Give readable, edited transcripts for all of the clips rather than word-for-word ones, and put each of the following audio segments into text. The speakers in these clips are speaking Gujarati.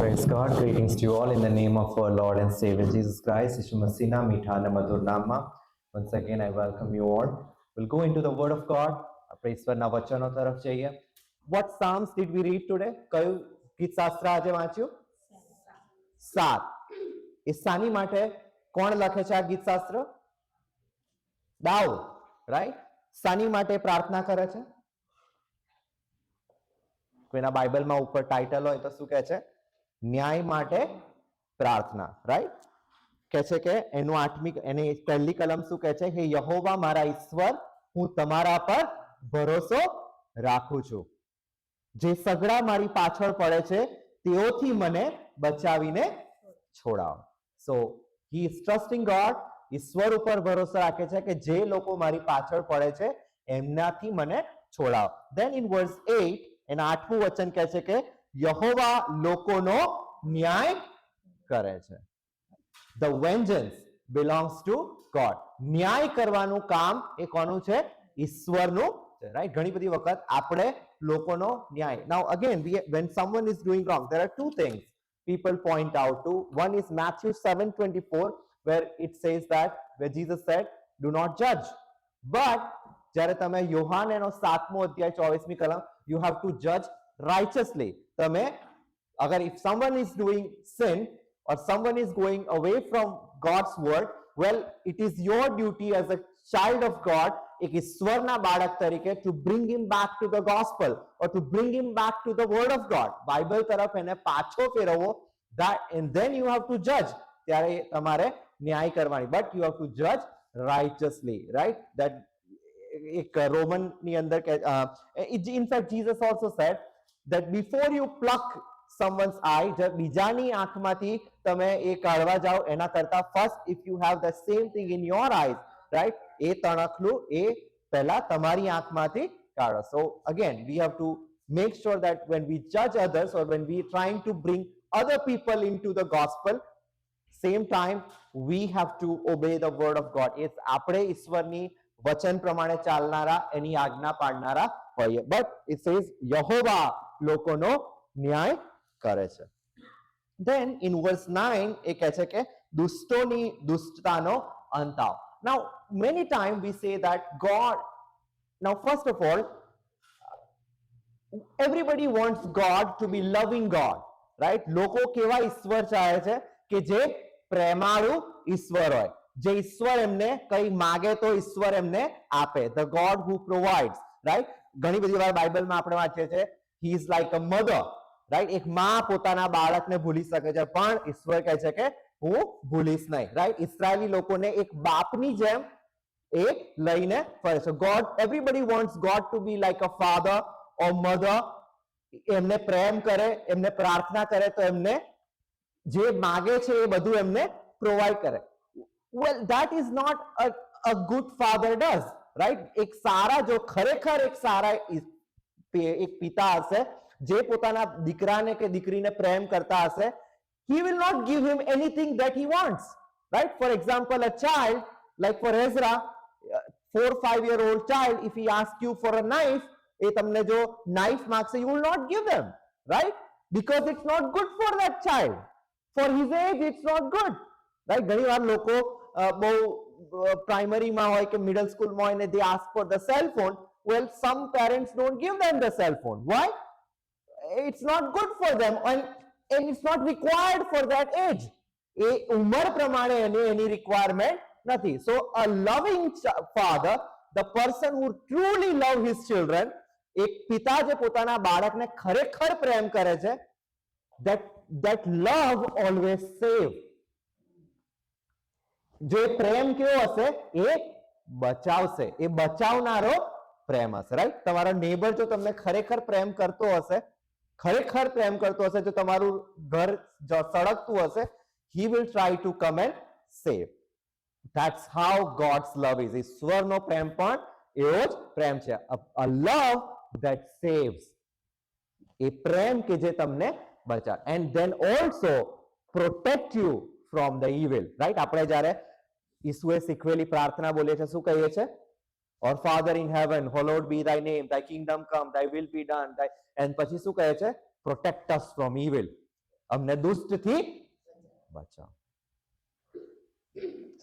Praise God. Greetings to you all in the name of our Lord and Savior Jesus Christ. Yishu Masih na મીઠા અને મધુર નામમાં. Once again, I welcome you all. We'll go into the Word of God. આપણે ઈશ્વરના વચનો તરફ જઈએ. What Psalms did we read today? કયું ગીત શાસ્ત્ર આજે વાંચ્યું? 7. એ શાની માટે કોણ લખે છે આ ગીત શાસ્ત્ર? દાઉદ, રાઈટ? શાની માટે પ્રાર્થના કરે છે? કોઈના બાઇબલમાં ઉપર ટાઇટલ હોય તો શું કહે છે? ન્યાય માટે પ્રાર્થના, રાઈટ? કહે છે કે એનું 8મી એની પહેલી કલમ શું કહે છે? હે યહોવા મારા ઈશ્વર, હું તમારા પર ભરોસો રાખું છું. જે સગડા મારી પાછળ પડે છે તેઓથી મને બચાવીને છોડાવો. સો હી ઇઝ ટ્રસ્ટિંગ ગોડ. ઈશ્વર ઉપર ભરોસો રાખે છે કે જે લોકો મારી પાછળ પડે છે એમનાથી મને છોડાવો. ધેન ઇન વર્સ 8 એના 8મું વચન કહે છે કે યહોવા લોકોનો ન્યાય કરે છે. The vengeance belongs to God. ન્યાય કરવાનું કામ એ કોનું છે? ઈશ્વરનું છે, રાઈટ? ઘણી બધી વખત આપણે લોકોનો ન્યાય. Now again, when someone is doing wrong, there are two things people point out to. One is Matthew 7:24, where it says that, where Jesus said, do not judge. But જ્યારે તમે યોહાનનો 7મો અધ્યાય 24મી કલમ, you have to judge righteously. તમે અગર if someone is doing sin or someone is going away from God's word, well, it is your duty as a child of God, એક ઈશ્વરના બાળક તરીકે, to bring him back to the gospel or to bring him back to the word of God. Bible તરફ એને પાછો ફેરવવો. that and then you have to judge. ત્યારે તમારે ન્યાય કરવાની. but you have to judge righteously, right? that એક રોમનની અંદર in fact Jesus also said that before you pluck someone's eye, બીજાની આંખમાંથી તમે એ કાઢવા જાઓ એના કરતા first if you have the same thing in your eyes, right? એ તણખલું એ પહેલા તમારી આંખમાંથી કાઢો. So again we have to make sure that when we judge others or when we are trying to bring other people into the gospel, same time we have to obey the word of God. it's આપણે ઈશ્વરની વચન પ્રમાણે ચાલનારા, એની આજ્ઞા પાડનારા હોઈએ. બટ ઇટ સેઝ યહોવા લોકોનો ન્યાય કરે છે. ધેન ઇન વર્સ 9 એ કહે છે કે દુષ્ટોની દુષ્ટતાનો અંત આવ. નાઉ many time V say that God, now first of all everybody wants God to be loving God, right? લોકો કેવા ઈશ્વર ચાહે છે? કે જે પ્રેમાળુ ઈશ્વર હોય, જે ઈશ્વર એમને કઈ માગે તો ઈશ્વર એમને આપે. the God who provides, right? ઘણી બધી વાર બાઇબલમાં આપણે વાંચીએ છીએ he is like a mother, right? એક માં પોતાના બાળકને ભૂલી શકે છે, પણ ઈશ્વર કહે છે કે હું ભૂલીશ નહીં, right? ઇસ્રાયેલી લોકોને એક બાપની જેમ એ લઈને ફરે છે. God, everybody wants God to be like a father or mother. એમને પ્રેમ કરે, એમને પ્રાર્થના કરે તો એમને જે માગે છે એ બધું એમને પ્રોવાઈડ કરે. well, that is not a good father does, right? એક સારા, જો ખરેખર એક સારા એક પિતા હશે જે પોતાના દીકરાને કે દીકરીને પ્રેમ કરતા હશે, he will not give him anything that he wants, right? For example, a child like for Ezra, 4-5-year-old child, if he asks you for a knife, એ તમને જો knife માંગશે, you will not give them, right? because it's not good for that child. for his age it's not good, right? ઘણી વાર લોકો બહુ પ્રાઇમરીમાં હોય કે મિડલ સ્કૂલમાં હોય ને they ask for the cell phone. well, some parents don't give them the cell phone. why? it's not good for them and it's not required for that age. એ ઉંમર પ્રમાણે એની રિક્વાયરમેન્ટ નથી. so a loving father, the person who truly love his children, એક પિતા જે પોતાના બાળકને ખરેખર પ્રેમ કરે છે, that love always save. જે પ્રેમ કેવો હશે? એ બચાવશે, એ બચાવનારો પ્રેમ હશે, રાઈટ? તમારો નેબર જો તમને ખરેખર પ્રેમ કરતો હશે, ખરેખર પ્રેમ કરતો હશે, જો તમારું ઘર સળગતું હશે, he will try to come and save. that's how God's love is. ઈશ્વરનો પ્રેમ પણ એવો જ પ્રેમ છે. a love that saves. એ પ્રેમ કે જે તમને બચાવે. and then also protect you from the evil, right? આપણે જ્યારે ઈસુએ શીખવેલી પ્રાર્થના બોલીએ છીએ, શું કહીએ છીએ? Our Father in heaven, hallowed be thy name, thy kingdom come, thy will be done, and પછી શું કહે છે? protect us from evil. અમને દુષ્ટથી બચાવ.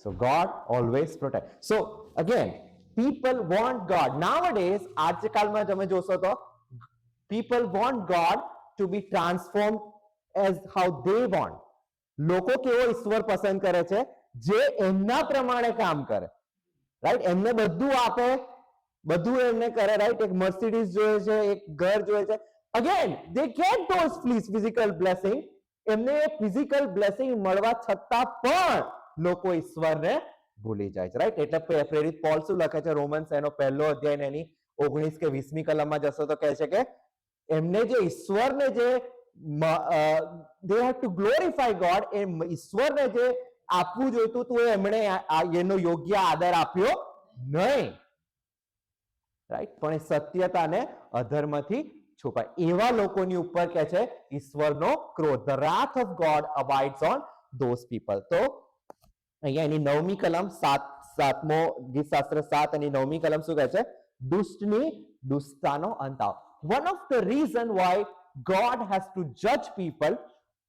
So God always protect. So again, people want God. Nowadays, આજકાલમાં તમે જોશો તો people want God to be transformed as how they want. લોકો કેવો ઈશ્વર પસંદ કરે છે? જે એમના પ્રમાણે કામ કરે, રાઈટ? એમને બધું આપે, બધું એમને કરે, રાઈટ? એક મર્સિડીઝ જોઈએ છે, એક ઘર જોઈએ છે. Again they get those physical blessing. એમને ફિઝિકલ બ્લેસિંગ મળવા છતાં પણ લોકો ઈશ્વરને ભૂલી જાય છે, રાઈટ? એટલે પ્રેરિત પોલ શું લખે છે? રોમન્સ એનો પહેલો અધ્યાય એની 19 કે 20મી કલમમાં જશો તો કહે છે કે એમને જે ઈશ્વરને જે they have to glorify God, એ ઈશ્વરને જે આપવું જોઈતું હતું એમણે એનો યોગ્ય આદર આપ્યો નહીં, રાઈટ? પણ એ સત્યતાને અધર્મથી છુપાય. એવા લોકોની ઉપર કે છે ઈશ્વરનો ક્રોધ. The wrath of God abides on those people. તો અહીંયા એની 9મી કલમ 7મો ગીતશાસ્ત્ર 7 એની 9મી કલમ શું કહે છે? દુષ્ટની દુષ્ટતાનો અંત આવ. One of the reason why God has to judge people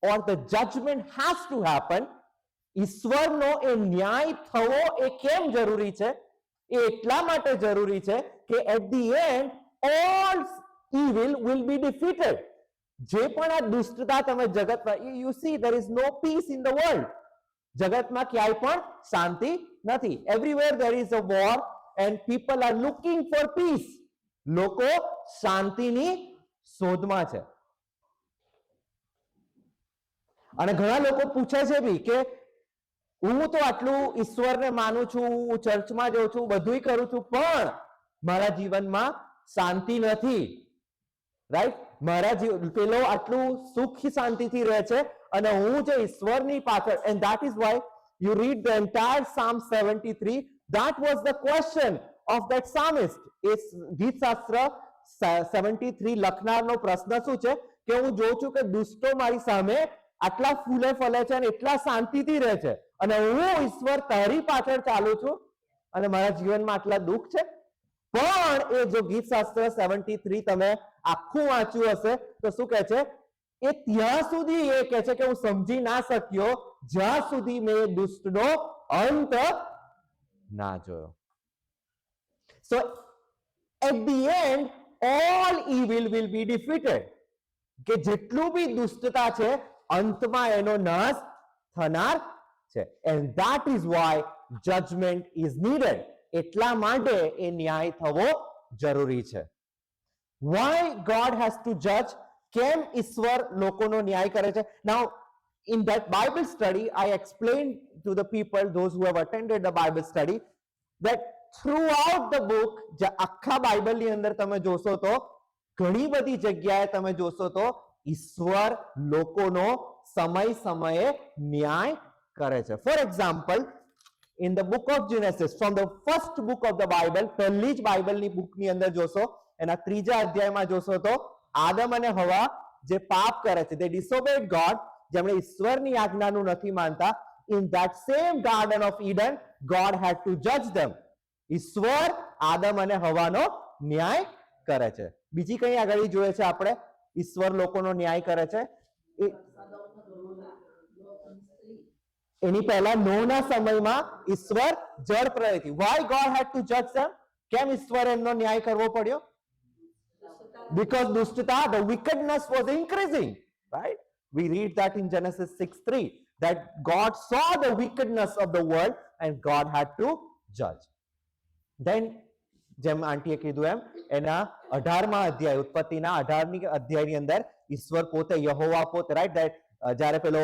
or the judgment has to happen, ઈશ્વરનો એ ન્યાય થવો એ કેમ જરૂરી છે? એ એટલા માટે જરૂરી છે કે at the end all evil will be defeated. જે પણ આ દુષ્ટતા તમે જગતમાં, you see there is no peace in the world. જગતમાં ક્યાંય પણ શાંતિ નથી. everywhere there is a war and people are looking for peace. લોકો શાંતિની શોધમાં છે. અને ઘણા લોકો પૂછે છે બી કે હું તો આટલું ઈશ્વરને માનું છું, હું ચર્ચમાં જાઉં છું, બધુંય કરું છું, પણ મારા જીવનમાં શાંતિ નથી, રાઈટ? મારા પેલો આટલું સુખ શાંતિથી રહે છે અને હું જે ઈશ્વરની પાછળ, and that is why you read the entire Psalm 73. That was the question of that psalmist. એ ગીતશાસ્ત્ર 73 લખનારનો પ્રશ્ન શું છે કે હું જોઉં છું કે દુષ્ટો મારી સામે આટલા ફૂલે ફલે છે અને એટલા શાંતિથી રહે છે અને હું ઈશ્વર તારી પાછળ ચાલુ છું અને મારા જીવનમાં આટલા દુઃખ છે. પણ એ જો ગીતશાસ્ત્ર 73 તમે આખું વાંચ્યું હશે તો શું કહે છે? એ ત્યાં સુધી એ કહે છે કે હું સમજી ના શક્યો જ્યાં સુધી મેં દુષ્ટનો અંત ના જોયો. So at the end all evil will be defeated. કે જેટલું બી દુષ્ટતા છે અંતમાં એનો નાશ થનાર છે. And that is why judgment is needed. એટલા માટે એ ન્યાય થવો જરૂરી છે. Why God has to judge? કેમ ઈશ્વર લોકોનો ન્યાય કરે છે? Now in that Bible study I explained to the people, those who have attended the Bible study, that throughout the book, આખા બાઇબલની અંદર તમે જોશો તો ઘણી બધી જગ્યાએ તમે જોશો તો ઈશ્વર લોકોનો સમય સમયે ન્યાય કરે છે. For example, in the book of Genesis, from the first book of the Bible, પહેલી જ બાઇબલની બુકની અંદર જોશો, એના 3જા અધ્યાયમાં જોશો તો આદમ અને હવા જે પાપ કરે છે, they disobeyed God, જેમણે ઈશ્વરની આજ્ઞાનું નથી માનતા. In that same garden of Eden, God had to judge them. ઈશ્વર આદમ અને હવાનો ન્યાય કરે છે. બીજી કઈ આગળ જોઈએ છે આપણે ઈશ્વર લોકોનો ન્યાય કરે છે? એની પહેલા નોના સમયમાં ઈશ્વર જળ પ્રલયથી. Why God had to judge them? કેમ ઈશ્વર એમનો ન્યાય કરવો પડ્યો? Because duštata, the wickedness was increasing, right? We read that in Genesis 6:3 that God saw the wickedness of the world and God had to judge. Then જેમ આંટીએ કીધું એમ એના 18મા અધ્યાય, ઉત્પત્તિના 18મી અધ્યાયની અંદર ઈશ્વર પોતે, યહોવા પોતે, રાઈટ? ધેટ જ્યારે પેલો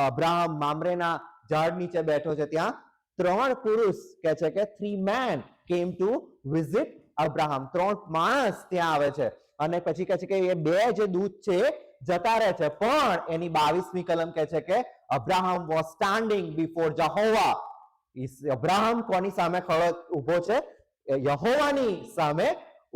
અબ્રાહમ મામરેના ઝાડ નીચે બેઠો છે ત્યાં 3 પુરુષ કહે છે કે 3 men came to visit Abraham. 3 માણસ ત્યાં આવે છે અને પછી કહે છે કે એ 2 જે દૂત છે જતા રહે છે. પણ એની 22મી કલમ કહે છે કે Abraham was standing before Jehovah. Abraham કોની સામે ઊભો છે? યહોવાની સામે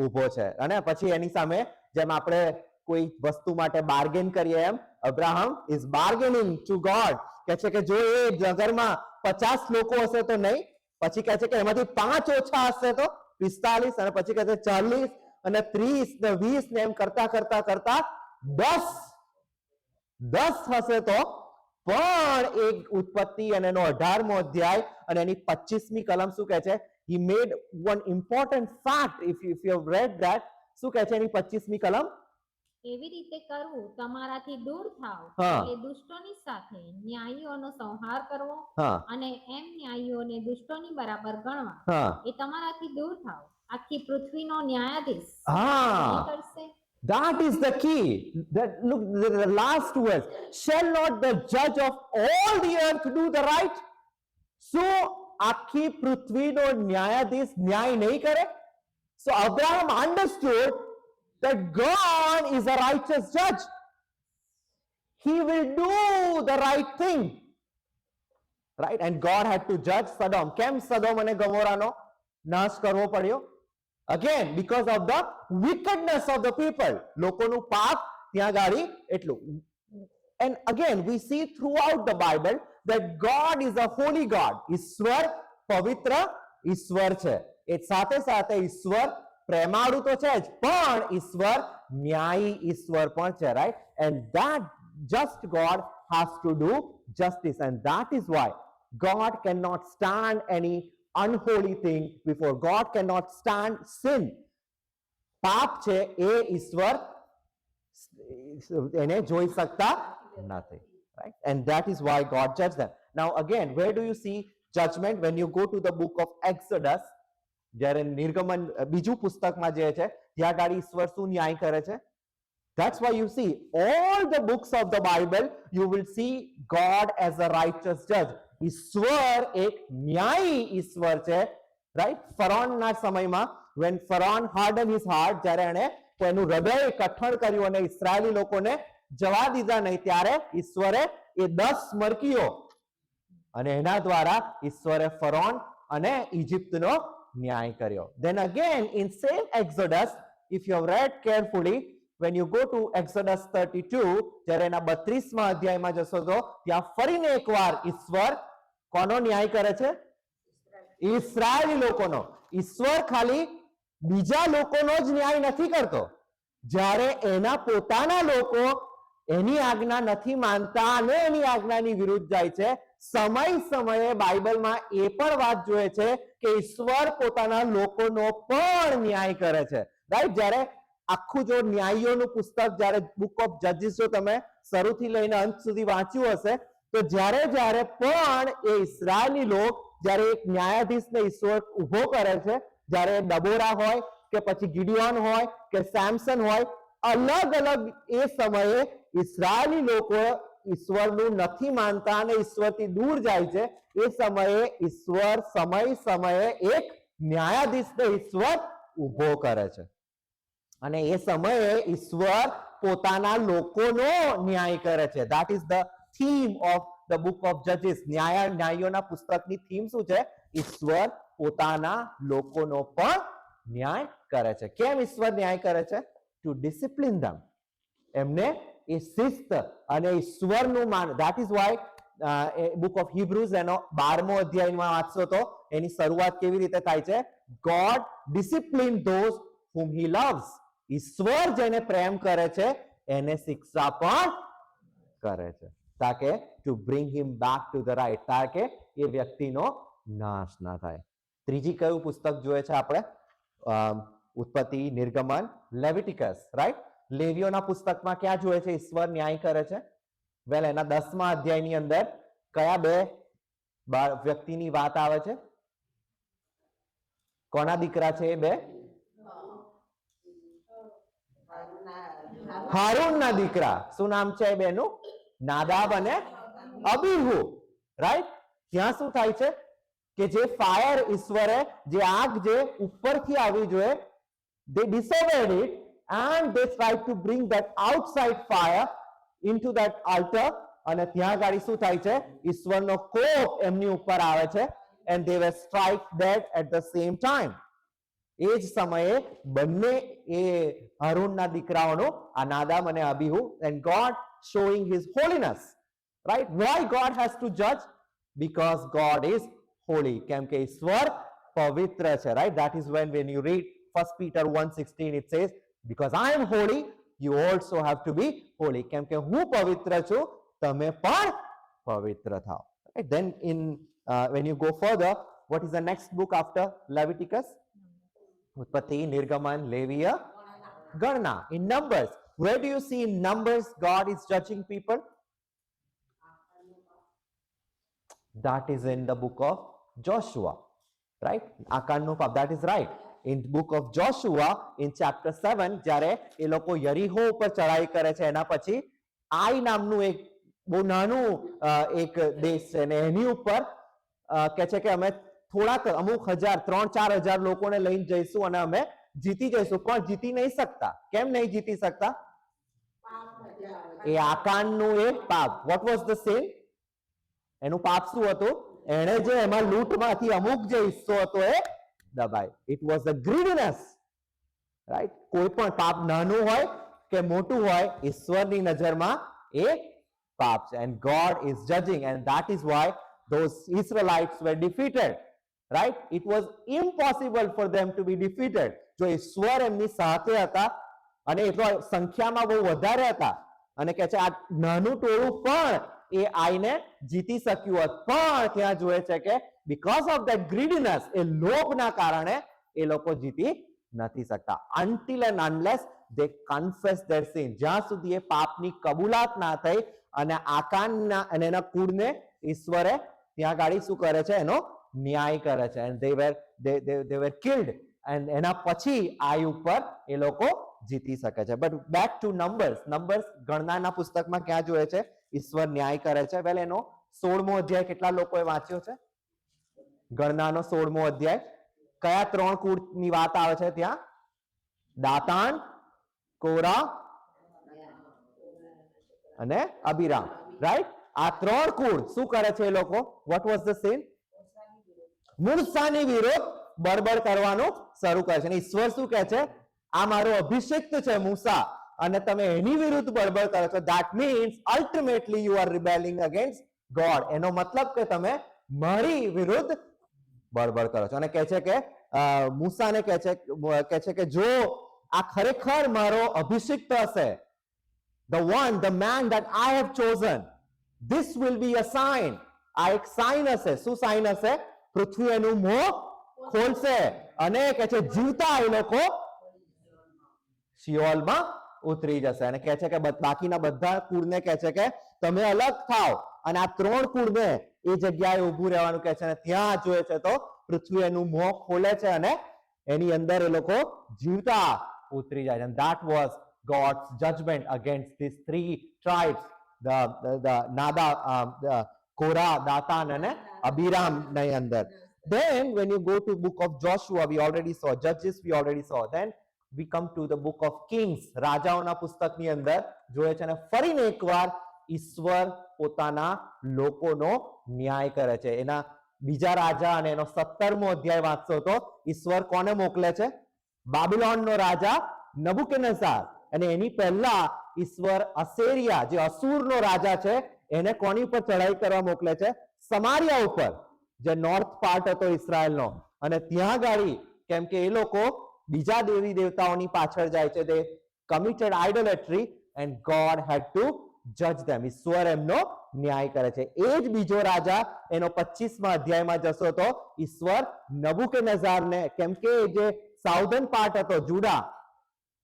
ઊભો છે. અને પછી એની સામે જેમ આપણે કોઈ વસ્તુ માટે બાર્ગેન કરીએ એમ Abraham is bargaining to God. કહે છે કે જો એ નગરમાં 50 લોકો હશે તો નહીં, પછી કહે છે કે એમાંથી 5 ઓછા હશે તો 45, અને પછી કહે છે 40 અને 30 ને 20 ને એમ કરતા કરતા કરતા 10 10 હશે તો પણ એક ઉત્પત્તિ અને એનો 18મો અધ્યાય અને એની 25મી કલમ શું કહે છે? he made one important fact. if you have read that, શું કહે છે એની 25મી કલમ? એવી રીતે કરવું તમારાથી દૂર થાવ, હા. એટલે દુષ્ટોની સાથે ન્યાયીઓનો સંહાર કરવો હા અને એમ ન્યાયીઓને દુષ્ટોની બરાબર ગણવા, હા એ તમારાથી દૂર થાવ. આખી પૃથ્વીનો ન્યાયાધીશ હા નહીં કરશે. That is the key. That look, the last words. Shall not the judge of all the earth do the right? So આખી પૃથ્વીનો ન્યાયાધીશ ન્યાય નહીં કરે? So Abraham understood that God is a righteous judge. He will do the right thing. Right? And God had to judge Sodom. કેમ સદોમ અને ગમોરાનો નાશ કરવો પડ્યો? Again, because of the wickedness of the people. લોકોનું પાપ ત્યાં ગાડી એટલું. And again, we see throughout the Bible that God is a holy God. ઈશ્વર પવિત્ર ઈશ્વર છે. એ સાથે સાથે ઈશ્વર પ્રેમાળુ તો છે જ, પણ ઈશ્વર ન્યાયી ઈશ્વર પણ છે, right? And that just God has to do justice, and that is why God cannot stand any unholy thing before. God cannot stand sin. પાપ છે એ ઈશ્વર એને જોઈ શકતા નથી, right? And that is why God judged them. Now again, where do you see judgment? When you go to the book of Exodus, જ્યારે નિર્ગમન બીજું પુસ્તકમાં જે છે ત્યાં ગાડી ઈશ્વર શું ન્યાય કરે છે? That's why you see all the books of the Bible, you will see God as a righteous judge. ઈશ્વર એક ન્યાયી ઈશ્વર છે, right? ફરોનના સમયમાં when Pharaoh hardened his heart, જ્યારે એણે એનું હૃદય કઠણ કર્યું અને ઇસ્રાયેલી લોકોને જવા દીધા નહીં, ત્યારે ઈશ્વરે એ 10 મરકીઓ અને એના દ્વારા ઈશ્વરે ફરોન અને ઇજિપ્તનો ન્યાય કર્યો. Then again in same Exodus, if you have read carefully, when you go to Exodus 32, જ્યારે એના 32મા અધ્યાયમાં જશો તો ત્યાં ફરીને એકવાર ઈશ્વર કોનો ન્યાય કરે છે? ઇસ્રાયેલી લોકોનો. ઈશ્વર ખાલી બીજા લોકોનો જ ન્યાય નથી કરતો. જ્યારે એના પોતાના લોકો એની આજ્ઞા નથી માનતા અને એની આજ્ઞાની વિરુદ્ધ જાય છે, સમય સમયે બાઇબલમાં એ પણ વાત જોઈએ છે કે ઈશ્વર પોતાના લોકોનો પણ ન્યાય કરે છે, રાઈટ? જ્યારે આખું જો ન્યાયીઓનું પુસ્તક, જ્યારે બુક ઓફ જજીસ જો તમે શરૂથી લઈને અંત સુધી વાંચ્યું હશે, તો જ્યારે જ્યારે પણ એ ઇસ્રાયેલી લોક જ્યારે એક ન્યાયાધીશને ઈશ્વર ઉભો કરે છે, જ્યારે ડબોરા હોય કે પછી ગિડિયોન હોય કે સેમસન હોય, અલગ અલગ એ સમયે ઇસ્રાયેલી લોકો ઈશ્વરનું નથી માનતા અને ઈશ્વરથી દૂર જાય છે, એ સમયે ઈશ્વર સમય સમયે એક ન્યાયાધીશને ઈશ્વર ઉભો કરે છે અને એ સમયે ઈશ્વર પોતાના લોકોનો ન્યાય કરે છે. That is the theme of the book of Judges. ન્યાયીઓના પુસ્તકની થીમ શું છે? ઈશ્વર પોતાના લોકોનો પણ ન્યાય કરે છે. કેમ ઈશ્વર ન્યાય કરે છે? To discipline them. એમને એ શિસ્ત અને ઈશ્વરનું માન. That is why book of Hebrews એનો 12મો અધ્યાયમાં વાંચશો તો એની શરૂઆત કેવી રીતે થાય છે? God discipline those whom he loves. ઈશ્વર જેને પ્રેમ કરે છે એને શિક્ષા પણ કરે છે, તાકે to bring him back to the right, તાકે એ વ્યક્તિનો નાશ ના થાય. ત્રીજી કયું પુસ્તક જોઈએ છે આપણે? ઉત્પત્તિ, નિર્ગમન, લેવિટિકસ, રાઈટ? લેવીઓના પુસ્તકમાં ક્યાં જોઈએ છે ઈશ્વર ન્યાય કરે છે? વેલ, એના 10મા અધ્યાયની અંદર કયા બે વ્યક્તિની વાત આવે છે? કોના દીકરા છે એ બે? હારૂનના દીકરા. શું નામ છે એ બેનું? નાદાબ અને અબીહુ, રાઈટ? ત્યાં શું થાય છે કે જે ફાયર ઈશ્વરે, જે આગ જે ઉપરથી આવી જોઈએ, they disobeyed it and they tried to bring that outside fire into that altar, અને ત્યાં ગાડી શું થાય છે? ઈશ્વરનો કોપ એમની ઉપર આવે છે and they were struck dead at the same time. એ જ સમયે બંને એ હારૂનના દીકરાઓનો, આ નાદાબ અને અબીહુ, and God showing his holiness, right? Why God has to judge? Because God is holy. કેમ કે ઈશ્વર પવિત્ર છે, right? That is when you read 1 Peter 1:16, it says, because I am holy, you also have to be holy. કેમ કે હું પવિત્ર છું, તમે પણ પવિત્ર થાઓ. Right? Then when you go further, what is the next book after Leviticus? Utpatti, Nirgaman, Leviya, Ganna. In Numbers, where do you see in Numbers God is judging people? That is in the book of Joshua, right? આકારનો પાપ, that is right. In book of Joshua, in chapter 7, જ્યારે એ લોકો યરીહો ઉપર ચડાઈ કરે છે, એના પછી આઈ નામનું એક બહુ નાનું એક દેશ છે, અને એની ઉપર કહે છે કે અમે થોડાક અમુક હજાર 3-4 હજાર લોકોને લઈને જઈશું અને અમે જીતી જઈશું, પણ જીતી નહીં શકતા. કેમ નહીં જીતી શકતા? એ આકાનનું એક પાપ. What was the sin? એનું પાપ શું હતું? એણે જે એમાં લૂંટમાંથી અમુક જે હિસ્સો હતો એ દબાય. It was the greediness, right? કોઈ પણ પાપ નાનું હોય કે મોટું હોય, ઈશ્વરની નજરમાં એ પાપ છે. And God is judging, and that is why those Israelites were defeated, right? It was impossible for them to be defeated. જો ઈશ્વર એમની સાથે હતા અને એટલો સંખ્યામાં બહુ વધારે હતા અને કહે છે આ નાનું ટોળું પણ એ આઈને જીતી શક્યું હોત, પણ ત્યાં જોયે છે કે because of that greediness, એ લોભના કારણે એ લોકો જીતી નથી શકતા. Until and unless they confess their sin, જ્યાં સુધી એ પાપની કબૂલાત ના થઈ અને આકાનના અને એના કુળને ઈશ્વરે ત્યાં ગાડી શું કરે છે? એનો ન્યાય કરે છે. And they were killed, and એના પછી આઈ ઉપર એ લોકો જીતી શકે છે. But back to Numbers. Numbers ગણનાના પુસ્તકમાં ક્યાં જોયે છે ઈશ્વર ન્યાય કરે છે? વેલ, એનો 16મો અધ્યાય કેટલા લોકોએ વાંચ્યો છે? ગણનાનો 16મો અધ્યાય. કયા 3 કુળની વાત આવે છે ત્યાં? દાતાન, કોરા અને અબીરામ, રાઈટ? આ 3 કુળ શું કરે છે એ લોકો? What was the sin? મૂસાની વિરુદ્ધ બળબડ કરવાનું શરૂ કરે છે. અને ઈશ્વર શું કહે છે? આ મારો અભિષિક્ત છે મૂસા, અને તમે એની વિરુદ્ધ બળબડ કરો છો. That means ultimately you are rebelling against God. એનો મતલબ કે તમે મારી વિરુદ્ધ બળબડ કરો છો. અને કહે છે કે મૂસાને કહે છે કે જો આ ખરેખર મારો અભિષિક્ત હશે, the one, the man that I have chosen, this will be a sign. આ એક સાઇન હશે. શું સાઇન હશે? પૃથ્વી એનું મોં ખોલશે અને કહે છે જીવતા એ લોકો શિયોલમાં ઉતરી જશે. અને કહે છે કે બાકીના બધા કુળને કહે છે કે તમે અલગ થાઓ અને આ 3 કુળને એ જગ્યાએ ઊભું રહેવાનું કહે છે. અને ત્યાં જોઈએ છે તો પૃથ્વી એનું મોં ખોલે છે અને એની અંદર એ લોકો જીવતા ઉતરી જાય છે. And that was God's judgment against these 3 tribes, the Nadab, Korah, Datan and Abiram nay અંદર. Then when you go to book of Joshua, we already saw. Judges we already saw. Then we come to the book of Kings. રાજાઓના પુસ્તકની અંદર જોઈએ છે અને ફરીને એકવાર ઈશ્વર પોતાના લોકોનો ન્યાય કરે છે. એના બીજા રાજા અને એનો 17મો અધ્યાય વાંચશો તો ઈશ્વર કોને મોકલે છે? બાબિલોનનો રાજા નબુકદનેસર. અને એની પહેલા ઈશ્વર અસેરિયા, જે અસુરનો રાજા છે, એને કોની ઉપર ચડાઈ કરવા મોકલે છે? સમારિયા ઉપર, જે નોર્થ પાર્ટ હતો ઇઝરાયલનો. અને ત્યાં ગાડી કેમ કે એ લોકો બીજા દેવી દેવતાઓની પાછળ જાય છે. They committed idolatry and God had to judge them. ઈશ્વર એમનો ન્યાય કરે છે. એ જ બીજો રાજા એનો 25મા અધ્યાયમાં જશો તો ઈશ્વર નબુકદનેસરને, કેમ કે જે સાઉથર્ન પાર્ટ હતો જુડા,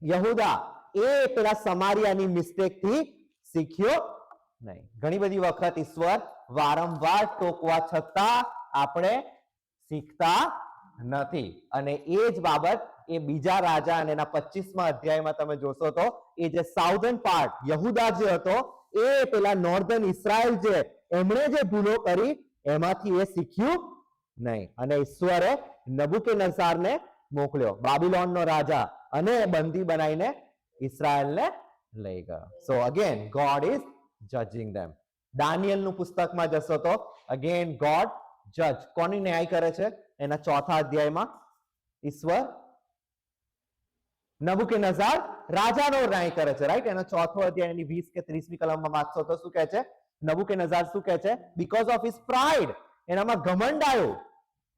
યહૂદા, એ પેલા સમારિયાની મિસ્ટેકથી શીખ્યો નહીં. ઘણી બધી વખત ઈશ્વર વારંવાર ટોકવા છતાં આપણે શીખતા નથી. અને એ જ બાબત એ બીજા રાજા અને એના 25મા અધ્યાયમાં તમે જોશો તો એ જે સાઉથર્ન પાર્ટ યહૂદા જે હતો, એ પેલા નોર્ધન ઇઝરાયલ જે એમણે જે ભૂલો કરી એમાંથી એ શીખ્યું નહીં. અને ઈશ્વરે નબુકદનેસરને મોકલ્યો, બાબિલોનનો રાજા, અને બંદી બનાવીને ઇઝરાયલને લઈ ગયો. So again God is judging them. દાનિયેલનું પુસ્તકમાં જશો તો અગેન ગોડ જજ. કોની ન્યાય કરે છે? એના 4થા અધ્યાયમાં ઈશ્વર નબુકદનેસર રાજાનો ન્યાય કરે છે, રાઈટ? એનો 4થો અધ્યાય એની 20 કે 30મી કલમમાં વાંચશો તો શું કહે છે? નબુકદનેસર શું કહે છે? બીકોઝ ઓફ હિઝ પ્રાઇડ, એનામાં ઘમંડ આવ્યું.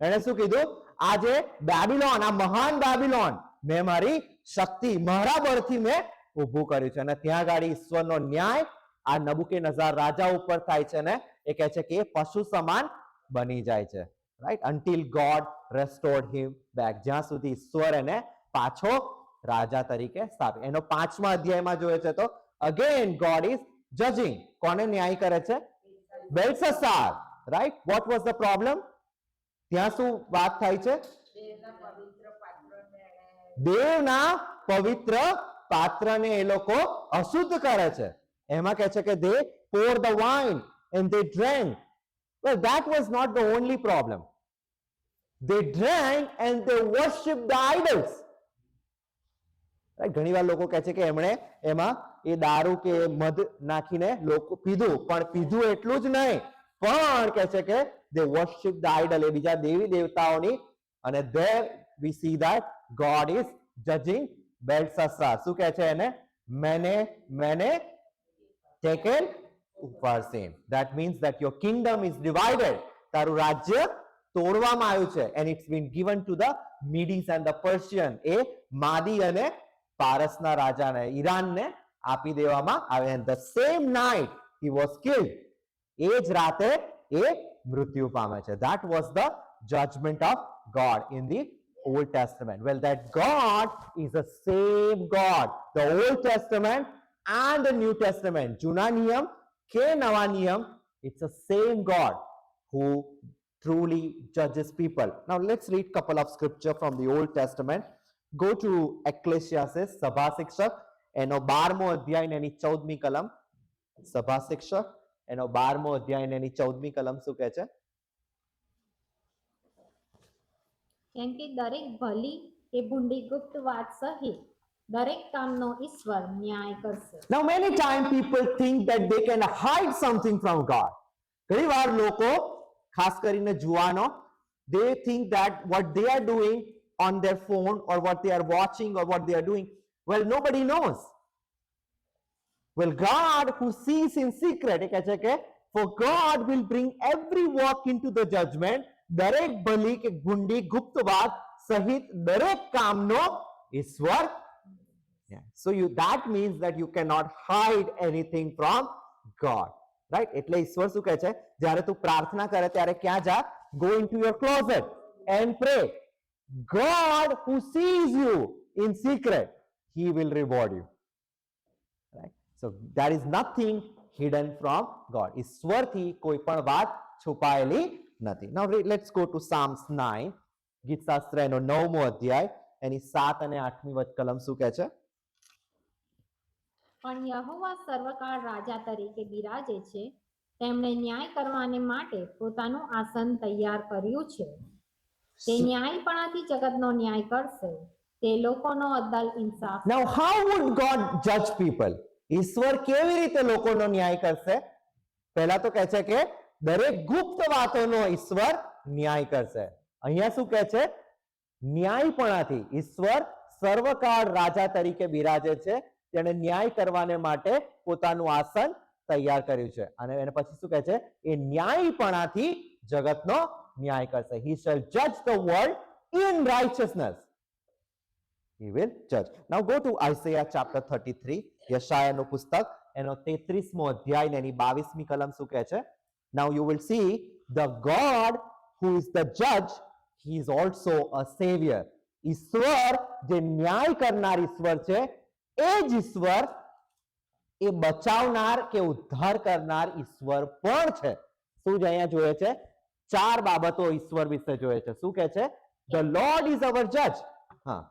એણે શું કીધું? આજે બેબીલોન, આ મહાન બેબીલોન, મેં મારી શક્તિ, મારા બળથી મેં ઊભું કર્યું છે અને ત્યાં ગાડી ઈશ્વરનો ન્યાય આ નબુકદનેઝર રાજા ઉપર થાય છે ને એ કહે છે કે એ પશુ સમાન બની જાય છે, right, until God restored him back, જ્યાં સુધી ઈશ્વર એને પાછો રાજા તરીકે સ્થાપે. એનો 5મા અધ્યાયમાં જોઈએ છે તો again God is judging. કોને ન્યાય કરે છે? બેલ્શસ્સાર, right. what was the problem? ત્યાં શું વાત થાય છે? દેવના પવિત્ર પાત્રને એ લોકો અશુદ્ધ કરે છે. એમાં કહે છે કે they pour the wine and they drank. Well, that was not the only problem. They drank and they worshiped the idols. ઘણી વાર લોકો કહે છે કે એમણે એમાં એ દારૂ કે મધ નાખીને લોકો પીધું, પણ પીધું એટલું જ નહીં, પણ કહે છે કે they worship the idol, એ બીજા દેવી દેવતાઓની, અને there we see that God is judging Belshazzar. શું કહે છે એને? મેને taken ઉપર sin. That means that your kingdom is divided. તારું રાજ્ય તોડવામાં આવ્યું છે and it's been given to the Medes and the Persian. એ માદી અને પારસના રાજાને, ઈરાનને આપી દેવામાં આવે. and the same night he was killed. એ જ રાતે એ મૃત્યુ પામે છે. that was the judgment of God in the Old Testament. Well, that God is the same God, the Old Testament and the New Testament. જૂના નિયમ કે નવા નિયમ, it's the same God who truly judges people. Now let's read couple of scripture from the Old Testament. Go to Ecclesiastes, સભા શિક્ષક, એનો 12મો અધ્યાય ને એની 14મી કલમ. સભા શિક્ષક એનો 12મો અધ્યાય ને એની 14મી કલમ શું કહે છે? કેમ કે દરેક ભલી કે ભૂંડી ગુપ્ત વાત સહિત દરેક કામનો ઈશ્વર ન્યાય કરશે. Now many times people think that they can hide something from God. ઘણી વાર લોકો, ખાસ કરીને જુવાનો, they think that what they are doing on their phone or what they are watching or what they are doing, well, nobody knows. Well, God who sees in secret, એ કહે છે કે for God will bring every work into the judgment. દરેક ભલી કે ભૂંડી ગુપ્ત વાત સહિત દરેક કામનો ઈશ્વર. So that means that you cannot hide anything from God, right? એટલે ઈશ્વર શું કહે છે? જ્યારે તું પ્રાર્થના કરે ત્યારે ક્યાં જા? Go into your closet and pray. God who sees you in secret, he will reward you, right? So there is nothing hidden from God. ઈશ્વરથી કોઈ પણ વાત છુપાયેલી નથી. Now let's go to Psalms 9. ગીતશાસ્ત્ર એનો 9મો અધ્યાય એની 7 અને 8મી કલમ શું કહે છે? પણ યહોવા સર્વકાળ રાજા તરીકે બિરાજે છે. તેમણે ન્યાય કરવાને માટે પોતાનું આસન તૈયાર કર્યું છે. તે ન્યાયપણાથી જગતનો ન્યાય કરશે. તે લોકોનો અદલ ઇન્સાફ. Now how would God judge people? ઈશ્વર કેવી રીતે લોકોનો ન્યાય કરશે? પહેલા તો કહે છે કે દરેક ગુપ્ત વાતોનો ઈશ્વર ન્યાય કરશે. અહીંયા શું કહે છે? ન્યાયપણાથી. ઈશ્વર સર્વકાળ રાજા તરીકે બિરાજે છે. તેણે ન્યાય કરવાને માટે પોતાનું આસન તૈયાર કર્યું છે. અને એને પછી શું કહે છે? એ ન્યાયપણાથી જગતનો ન્યાય કરશે. He shall judge the world in righteousness. He will judge. Now go to Isaiah chapter 33. યશાયાનું પુસ્તક એનો 33મો અધ્યાય ને એની 22મી કલમ શું કહે છે? Now you will see the God who is the judge, he is also a savior. ઈશ્વર જે ન્યાય કરનાર ઈશ્વર છે, એ જ ઈશ્વર એ બચાવનાર કે ઉદ્ધાર કરનાર ઈશ્વર પણ છે. શું જ અહીંયા જોઈએ છે? 4 બાબતો ઈશ્વર વિશે જોઈએ છે. શું કહે છે? The Lord is our judge. હા,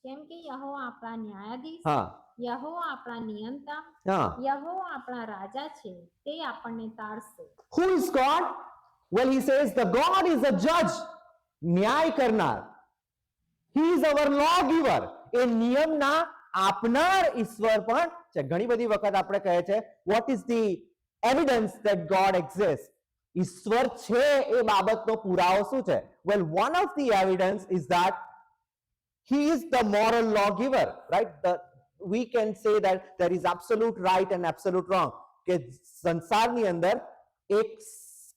કેમ કે યહોવા આપણા ન્યાયાધીશ, હા, યહોવા આપણા નિયંતા, હા. યહોવા આપણા રાજા છે. તે આપણને તારશે. Who is God? Well, he says the God is a judge, ન્યાય કરનાર. He is our lawgiver. એ નિયમના આપનાર ઈશ્વર પણ છે. ઘણી બધી વખત આપણે કહે છે what is the evidence that God exists? ઈશ્વર છે એ બાબતનો પુરાવો શું છે? Well, one of the evidence is that he is the moral lawgiver, right? We can say that there is absolute right and absolute wrong. કે સંસારની અંદર એક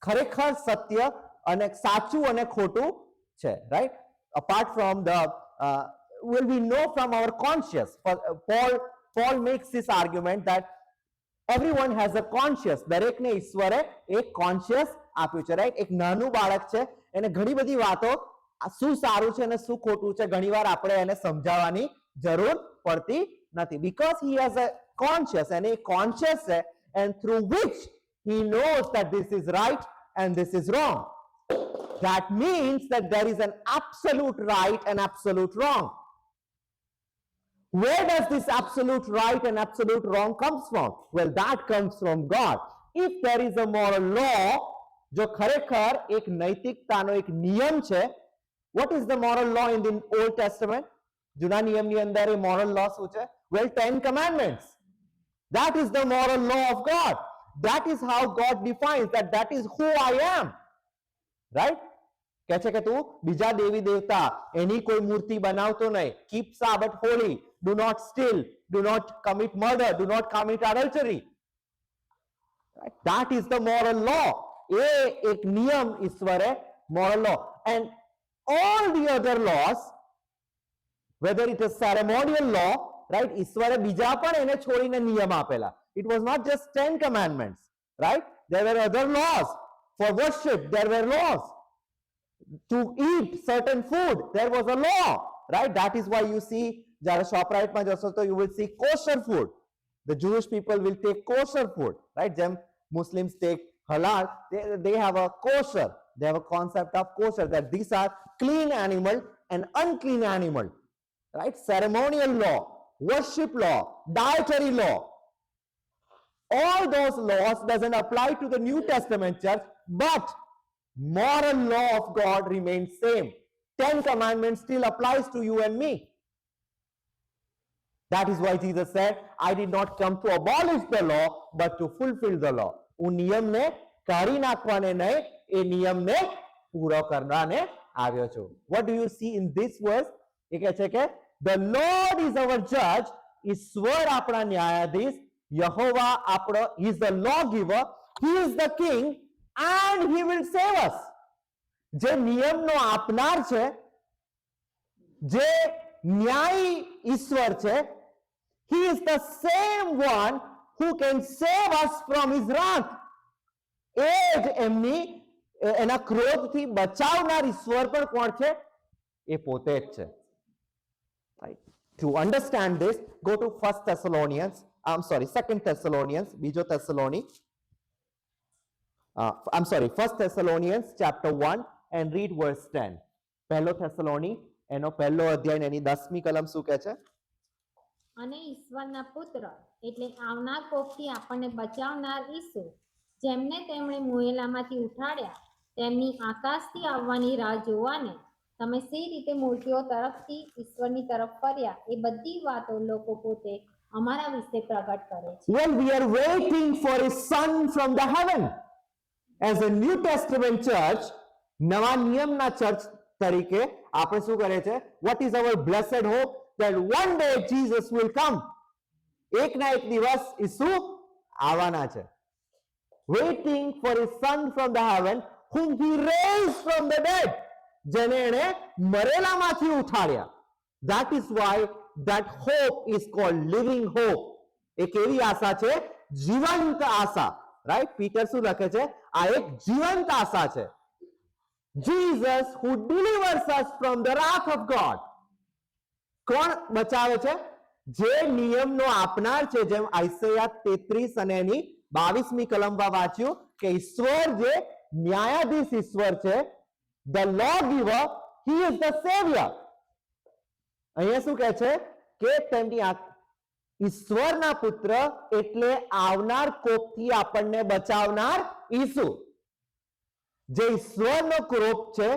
ખરેખર સત્ય અને સાચું અને ખોટું છે, right? Apart from the well, we know from our conscience. Paul Paul makes this argument that everyone has a conscience. દરેકને ઈશ્વરે એક conscience આપ્યું છે, રાઈટ? એક નાનું બાળક છે, એને ઘણી બધી વાતો શું સારું છે અને શું ખોટું છે ઘણીવાર આપણે એને સમજાવવાની જરૂર પડતી નથી, because he has a conscience, and a conscience છે, and through which he knows that this is right and this is wrong. That means that there is an absolute right and absolute wrong. Where does this absolute right and absolute wrong comes from? Well, that comes from God. If there is a moral law, જો ખરેખર એક નૈતિકતાનો એક નિયમ છે, what is the moral law in the Old Testament? જૂના નિયમની અંદર એ moral law શું છે? Well, 10 commandments. That is the moral law of God. That is how God defines that is who I am. Right? કહે છે કે તું બીજા દેવી દેવતા એની કોઈ મૂર્તિ બનાવતો નહીં. Keep Sabbath holy. Do not steal. Do not commit murder. Do not commit adultery. Right? That is the moral law. એ એક નિયમ ઈશ્વરે moral law. And all the other laws, whether it is ceremonial law, right? ઈશ્વરે બીજા પણ એને છોડીને નિયમ આપેલા. It was not just 10 commandments, right? There were other laws. For worship, there were laws. To eat certain food, there was a law, right? That is why you see, જ્યારે ShopRite માં જશો તો you will see kosher food. The Jewish people will take kosher food, right? જેમ Muslims take halal, they have a kosher. They have a concept of kosher, that these are clean animal and unclean animal, right? Ceremonial law, worship law, dietary law. All those laws doesn't apply to the New Testament church, but moral law of God remains same. 10 commandments still applies to you and me. That is why Jesus said, I did not come to abolish the law, but to fulfill the law. હું નિયમને કાઢી નાખવાને નહીં, એ નિયમને પૂરો કરવાને આવ્યો છું. What do you see in this verse? એ કહે છે કે the Lord is our judge. ઈશ્વર આપણા ન્યાયાધીશ. Yehovah આપણો, he is the lawgiver. He is the king and he will save us. જે નિયમનો આપનાર છે, જે ન્યાયી ઈશ્વર છે, he is the same one who can save us from his wrath. એ જ એના ક્રોધથી બચાવનાર ઈશ્વર પણ કોણ છે? એ પોતે જ છે. Right? To understand this, go to 2 Thessalonians બીજો થેસલોની, 1 Thessalonians chapter 1 and read verse 10. પહેલો થેસલોની એનો પહેલો અધ્યાય એની 10મી કલમ શું કહે છે? અને ઈશ્વરના પુત્ર એટલે આવનાર કોપથી આપણને બચાવનાર ઈસુ, જેમને તેમણે મુએલામાંથી ઉઠાડ્યા, તેમની આકાશથી આવવાની રાહ જોવાને તમે સી રીતે મૂર્તિઓ તરફથી ઈશ્વરની તરફ ફર્યા, એ બધી વાતો લોકો પોતે અમારા વિશે પ્રગટ કરે છે. Well, we are waiting for his son from the heaven. As a New Testament church, નવા નિયમના ચર્ચ તરીકે આપણે શું કરે છે? What is our blessed hope? That one day Jesus will come. એક ના એક દિવસ ઈસુ આવવાના છે. Waiting for his son from the heaven, whom he raised from the dead. જેને એણે મરેલામાંથી ઉઠાડ્યા. That is why that hope is called living hope. એક એવી આશા છે, જીવંત આશા. Right? પીટર શું લખે છે? આ એક જીવંત આશા છે. Jesus who delivers us from the wrath of God. કોણ બચાવે છે? જે નિયમનો આપનાર છે. જેમ આઈસૈયા 33 અને એની 22મી કલમમાં વાંચ્યું કે ઈશ્વર જે ન્યાયાધીશ ઈશ્વર છે, the lawgiver, he is the savior. અહીંયા શું કહે છે કે તેમની ઈશ્વરના પુત્ર એટલે આવનાર કોપથી આપણને બચાવનાર ઈસુ. જે ઈશ્વરનો ક્રોપ છે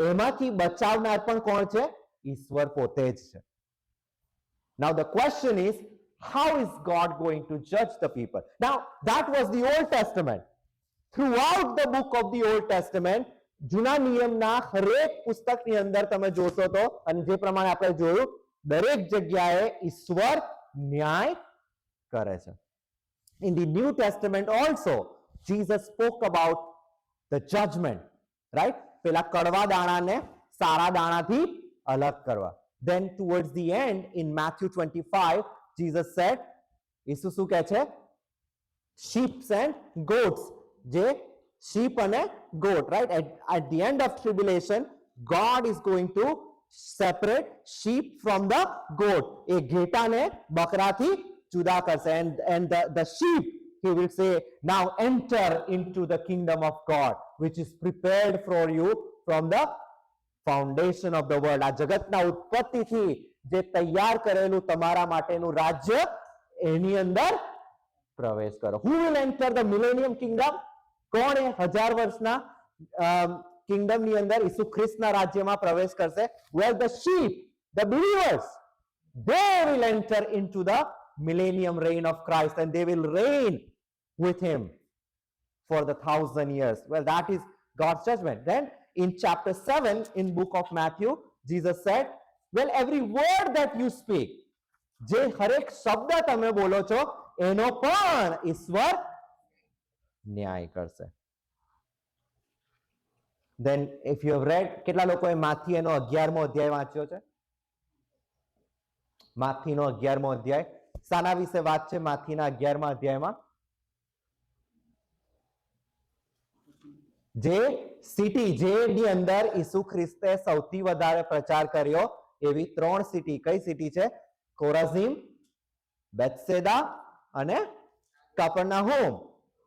એમાંથી બચાવનાર પણ કોણ છે? ઈશ્વર પોતે જ છે. Now the question is, how is God going to judge the people? Now that was the Old Testament. Throughout the book of the Old Testament, જૂના નિયમના હરેક પુસ્તકની અંદર તમે જોશો તો, અને જે પ્રમાણે આપણે જોયું, દરેક જગ્યાએ ઈશ્વર ન્યાય કરે છે. In the New Testament also, Jesus spoke about the judgment, right? પેલા કડવા દાણાને સારા દાણાથી અલગ કરવા. Then towards the end, in Matthew 25, Jesus said, ઈસુ શું કહે છે? Sheep and goats. જે sheep અને goat, right? At the end of tribulation, God is going to separate sheep from the goat. એ ઘેટાને બકરાથી જુદા કરશે. And the sheep, he will say, now enter into the kingdom of God, which is prepared for you from the foundation of the world. આ જગતના ઉત્પત્તિથી જે તૈયાર કરેલું તમારા માટેનું રાજ્ય, એની અંદર પ્રવેશ કરો. Who will enter the millennium kingdom? કોણ એ 1000 વર્ષના કિંગડમ ની અંદર ઈસુ ખ્રિસ્તના રાજ્યમાં પ્રવેશ કરશે? Well, the sheep, the believers, they will enter into the millennium reign of Christ, and they will reign with him for the 1000 years. Well, that is God's judgment. Then in chapter 7 in book of Matthew, Jesus said, well, every word that you speak, જે હરેક શબ્દ તમે બોલો છો, એનો પણ ઈશ્વર ન્યાય કરશે. Then if you have read, કેટલા લોકોએ માથી એનો 11મો અધ્યાય વાંચ્યો છે? માથીનો 11મો અધ્યાય શાના વિશે વાત છે? માથીના 11મા અધ્યાયમાં જે સિટી જેની અંદર ઈસુ ખ્રિસ્તે સૌથી વધારે પ્રચાર કર્યો એવી 3 સિટી, કઈ સિટી છે? કોરાઝીમ, બેથસેદા અને કપરનાહુમ.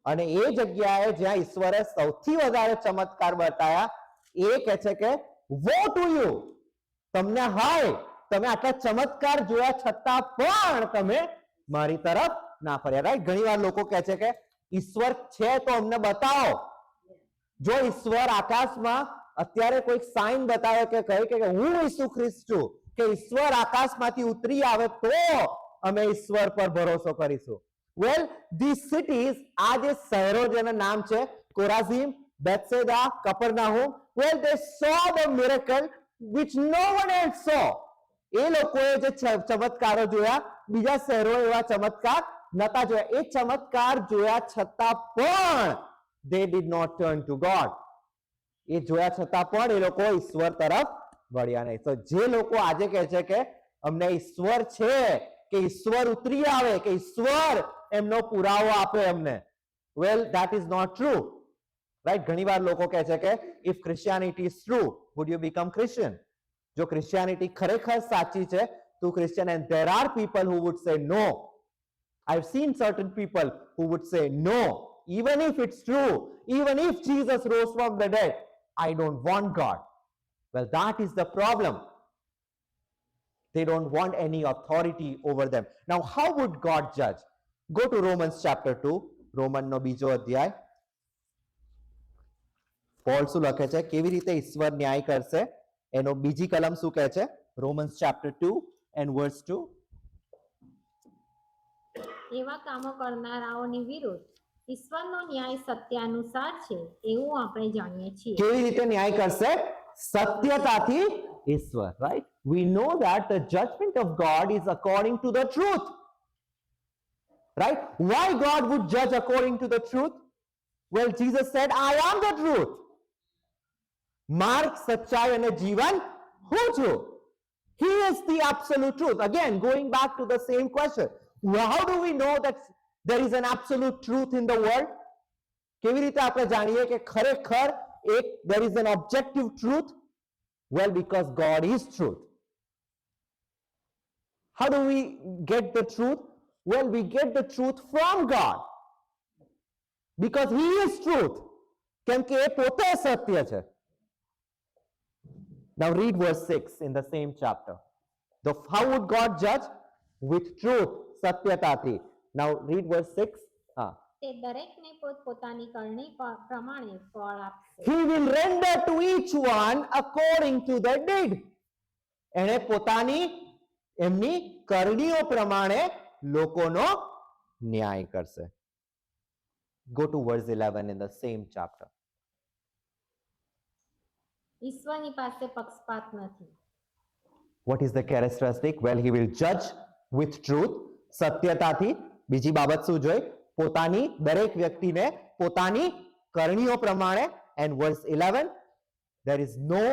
અને એ જગ્યાએ જ્યાં ઈશ્વરે સૌથી વધારે ચમત્કાર બતાવ્યા, એ કહે છે કે વો ટુ યુ, તમને હાય, તમે આટલા ચમત્કાર જોયા છતાં પણ તમે મારી તરફ ના ફર્યા. રાઈટ? ઘણીવાર લોકો કહે છે કે ઈશ્વર છે તો અમને બતાવો. જો ઈશ્વર આકાશમાં અત્યારે કોઈક સાઇન બતાવે કે કહે કે હું ઈસુ ખ્રિસ્ત છું, કે ઈશ્વર આકાશમાંથી ઉતરી આવે, તો અમે ઈશ્વર પર ભરોસો કરીશું. Well, these cities, આ જે શહેરો જેના નામ છે કોરાઝીમ, બેથસેદા, કપરનાહુમ, well, they saw the miracle which no one else saw. એ લોકોએ જે ચમત્કારો જોયા, બીજા શહેરો એવા ચમત્કાર નતા જોયા. એ ચમત્કાર જોયા છતાં પણ they did not turn to God. એ જોયા છતાં પણ એ લોકો ઈશ્વર તરફ વળ્યા નહીં. તો જે લોકો આજે કહે છે કે અમને ઈશ્વર છે, કે ઈશ્વર ઉતરી આવે, કે ઈશ્વર એમનો પુરાવો આપે અમને, well, that is not true. Right? ઘણીવાર લોકો કહે છે કે if Christianity is true, would you become Christian? જો ક્રિશ્ચિયાનિટી ખરેખર સાચી છે તો Christian, and there are people who would say no. I've seen certain people who would say no, even if it's true, even if Jesus rose from the dead, I don't want God. Well, that is the problem. They don't want any authority over them. Now, how would God judge? Go to Romans chapter 2, Roman નો બીજો અધ્યાય. પોલ શું લખે છે? કેવી રીતે ઈશ્વર ન્યાય કરશે? એનો બીજી કલમ શું કહે છે? Romans chapter 2 and verse 2. એવા કામો કરનારાઓની વિરુદ્ધ ઈશ્વરનો ન્યાય સત્યાનુસાર છે એવું આપણે જાણીએ છીએ. કેવી રીતે ન્યાય કરશે? સત્યતાથી ઈશ્વર. Right? We know that the judgment of God is according to the truth. Right? Why God would judge according to the truth? Well, Jesus said, I am the truth. માર્ગ, સચ્ચાઈ અને જીવન હું છું. He is the absolute truth. Again, going back to the same question. How do we know that there is an absolute truth in the world? કેવી રીતે આપણે જાણીએ કે ખરેખર there is an objective truth? Well, because God is truth. How do we get the truth? Well, we get the truth from God. Because He is truth. કેમ કે એ પોતે સત્ય છે. Now read verse 6 in the same chapter. How would God judge? With truth, satyatati. Now read verse 6. તે દરેકને પોતપોતાની કરણી પ્રમાણે ફળ આપશે. He will render to each one according to their deed. એણે પોતાની એમની કરણીઓ પ્રમાણે લોકોનો ન્યાય કરશે. Go to verse 11 in the same chapter. ઈશ્વરની પાસે પક્ષપાત નથી. What is the characteristic? Well, he will judge with truth, સત્યતાથી. બીજી બાબત શું જોઈ? પોતાની દરેક વ્યક્તિને પોતાની કરણીઓ પ્રમાણે. And verse 11, there is no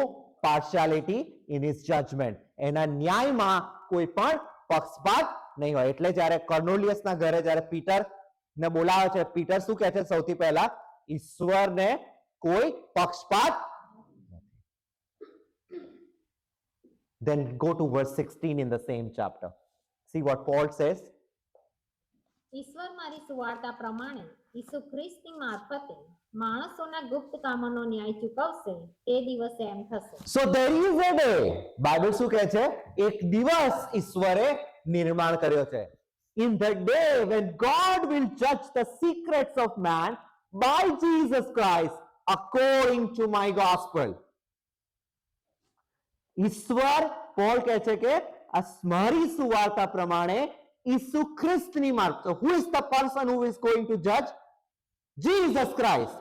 partiality in his judgment. એના ન્યાયમાં કોઈ પણ પક્ષપાત નહીં હોય. એટલે જ્યારે કોર્નેલિયસના ઘરે જ્યારે પીટર ને બોલાવે છે, પીટર શું કહે છે સૌથી પહેલા? ઈશ્વરને કોઈ પક્ષપાત નથી. Then go to verse 16 in the same chapter. See what Paul says. ઈશ્વર મારી સુવાર્તા પ્રમાણે ઈસુ ખ્રિસ્તની મારફતે માણસોના ગુપ્ત કામોનો ન્યાય ચૂકવશે, તે દિવસે એમ થશે. So there is a day. Bible શું કહે છે? એક દિવસ ઈશ્વરે નિર્માણ કર્યો છે. In the day when God will judge the secrets of man by Jesus Christ according to my gospel. ઈશ્વર, પોલ કહે છે કે આ મારી સુવાર્તા પ્રમાણે ઈસુ ખ્રિસ્તની મારફતે. Who is the person who is going to judge? Jesus Christ.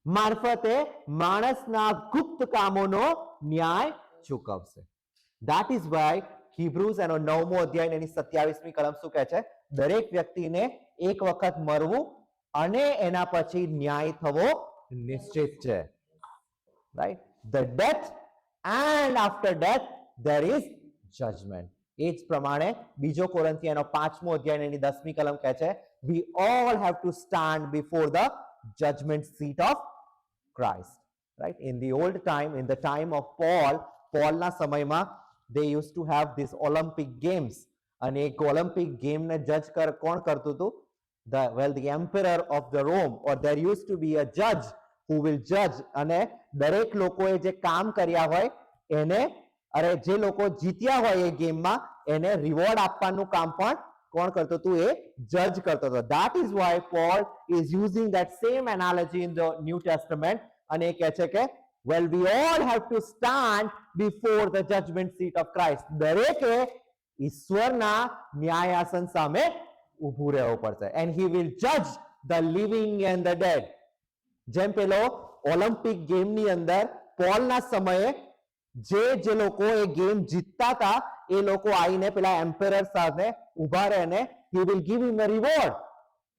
મારફતે માણસના ગુપ્ત કામોનો ન્યાય ચૂકવશે. That is why Hebrews એનો 9મો અધ્યાય એની 27મી કલમ શું કહે છે? દરેક વ્યક્તિને એક વખત મરવું અને એના પછી ન્યાય થવો નિશ્ચિત છે. Right? The death and after death there is judgment. એ જ પ્રમાણે બીજો કોરિન્થીયનો 5મો અધ્યાય એની 10મી કલમ કહે છે, we all have to stand before the judgment seat of Christ. Right? In the old time, in the time of Paul, Paulના સમયમાં they used to have this Olympic games. અને એક ઓલિમ્પિક ગેમને જજ કોણ કરતું હતું? The emperor of the Rome, or there used to be a judge who will judge. અને દરેક લોકોએ જે કામ કર્યા હોય એને, અરે જે લોકો જીત્યા હોય એ ગેમમાં એને રિવોર્ડ આપવાનું કામ પણ કોણ કરતો હતું? એ જજ કરતો હતો. That is why Paul is using that same analogy in the New Testament. અને એ કહે છે કે well, we all have to stand before the judgment seat of Christ. દરેકે ઈશ્વરના ન્યાયાસન સામે ઊભું રહેવું પડશે. And he will judge the living and the dead. જેમ પેલો ઓલિમ્પિક ગેમની અંદર પોલના સમયે જે લોકો એ ગેમ જીતતા હતા એ લોકો આવીને પેલા એમ્પરર સાથે ઊભા રહીને he will give him a reward.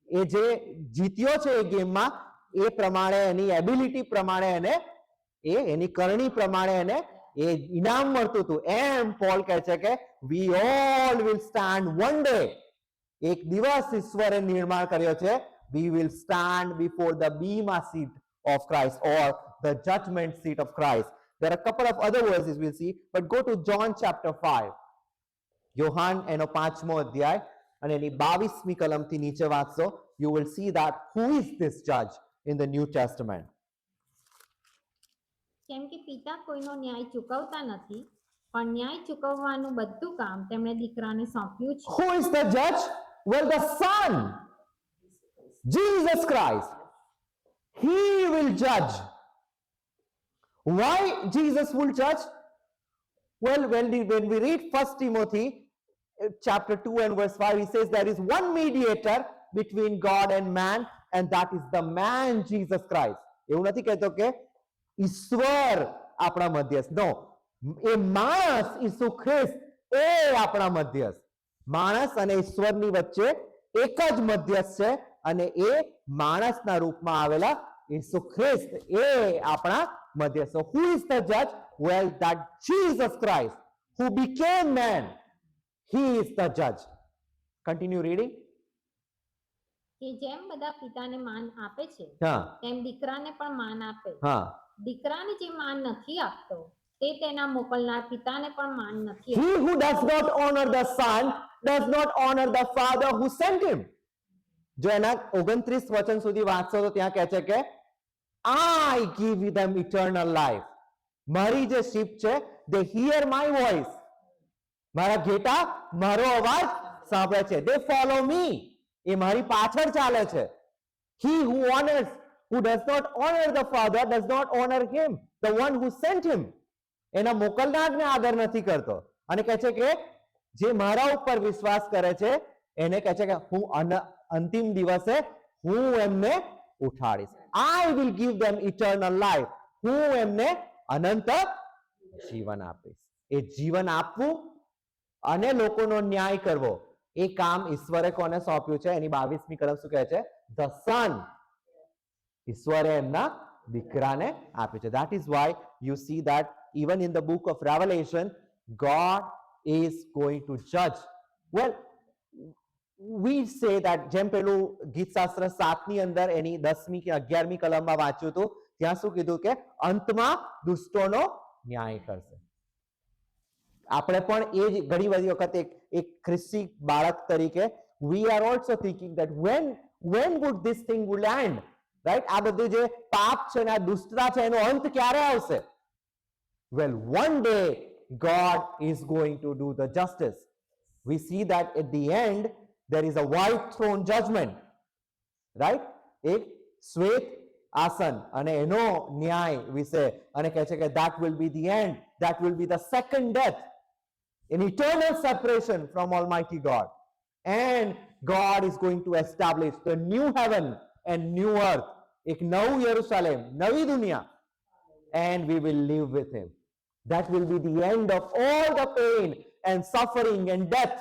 એ જે જીત્યો છે એ ગેમમાં એ પ્રમાણે એની એબિલિટી પ્રમાણે એને એની કરણી પ્રમાણે એને એ ઇનામ મળતું હતું. એમ પોલ કહે છે કે we all will stand one day. એક દિવસ ઈશ્વરે નિર્માણ કર્યો છે. We will stand before the bema seat of Christ, or the judgment seat of Christ. There are a couple of other verses we'll see, but go to John chapter 5. Yohan એનો 5મો અધ્યાય અને એની 22મી કલમથી નીચે વાંચશો. You will see that who is this judge in the New Testament. કેમ કે પિતા કોઈનો ન્યાય ચૂકવતા નથી, પણ ન્યાય ચૂકવવાનું બધું કામ તેમણે દીકરાને સોંપ્યું છે. Who is the judge? Well, the Son, Jesus Christ. He will judge. Why Jesus will judge? Well, when we read 1 Timothy chapter 2 and verse 5, he says there is one mediator between God and man, and that is the man Jesus Christ. એવું નથી કહેતો કે ઈશ્વર આપણા મધ્યસ્થ. નો, એ માણસ ઈસુ ખ્રિસ્ત એ આપણા મધ્યસ્થ. માણસ અને ઈશ્વરની વચ્ચે એક જ મધ્યસ્થ છે અને એ માણસના રૂપમાં આવેલા ઈસુ ખ્રિસ્ત એ આપણા મધ્યસ્થ. So who is the judge? Well, that Jesus Christ who became man, he is the judge. Continue reading. કે જેમ બધા પિતાને માન આપે છે હા, તેમ દીકરાને પણ માન આપે. હા. દીકરાને જે માન નથી આપતો તે તેના મોકલનાર પિતાને પણ માન નથી He who does not honor the Son does not honor the Father who sent him. જો એના 29 વચન સુધી વાંચશો તો ત્યાં કહે છે કે I give them eternal life. મારી જે શીપ છે, they hear my voice. મારા ઘેટા મારો અવાજ સાંભળે છે. They follow me. એ મારી પાછળ ચાલે છે. He who honors, who does not honor the Father does not honor him, the one who sent him. એના મોકલનારને આદર નથી કરતો. અને કહે છે કે જે મારા ઉપર વિશ્વાસ કરે છે એને કહે છે કે હું અંતિમ દિવસે હું એમને ઉઠાડીશ. I will give them eternal life. હું એમને અનંત જીવન આપીશ. એ જીવન આપવું અને લોકોનો ન્યાય કરવો એ કામ ઈશ્વરે કોને સોંપ્યું છે? એની 22મી કલમ શું કહે છે? The Son. ઈશ્વરે એમના દીકરાને આપ્યું છે. That is why you see that even in the book of Revelation, God is going to judge Well, we say that જેમ પેલું ગીતશાસ્ત્ર 7 ની અંદર એની 10મી કે 11મી કલમમાં વાંચ્યું હતું, ત્યાં શું કીધું કે અંતમાં દુષ્ટોનો ન્યાય કરશે. આપણે પણ એ જ ઘણી બધી વખત એક ખ્રિસ્તી બાળક તરીકે we are also thinking that when would this thing will end, right? આ બધું જે પાપ છે ને આ દુષ્ટતા છે એનો અંત ક્યારે આવશે? Well, one day God is going to do the justice. We see that at the end there is a white throne judgment, right? એક શ્વેત આસન અને એનો ન્યાય વિશે અને કહે છે કે that will be the end, that will be the second death, an eternal separation from Almighty God, and God is going to establish the new heaven and new earth, એક નવું યરુશલેમ, નવી દુનિયા, and we will live with him. That will be the end of all the pain and suffering and death.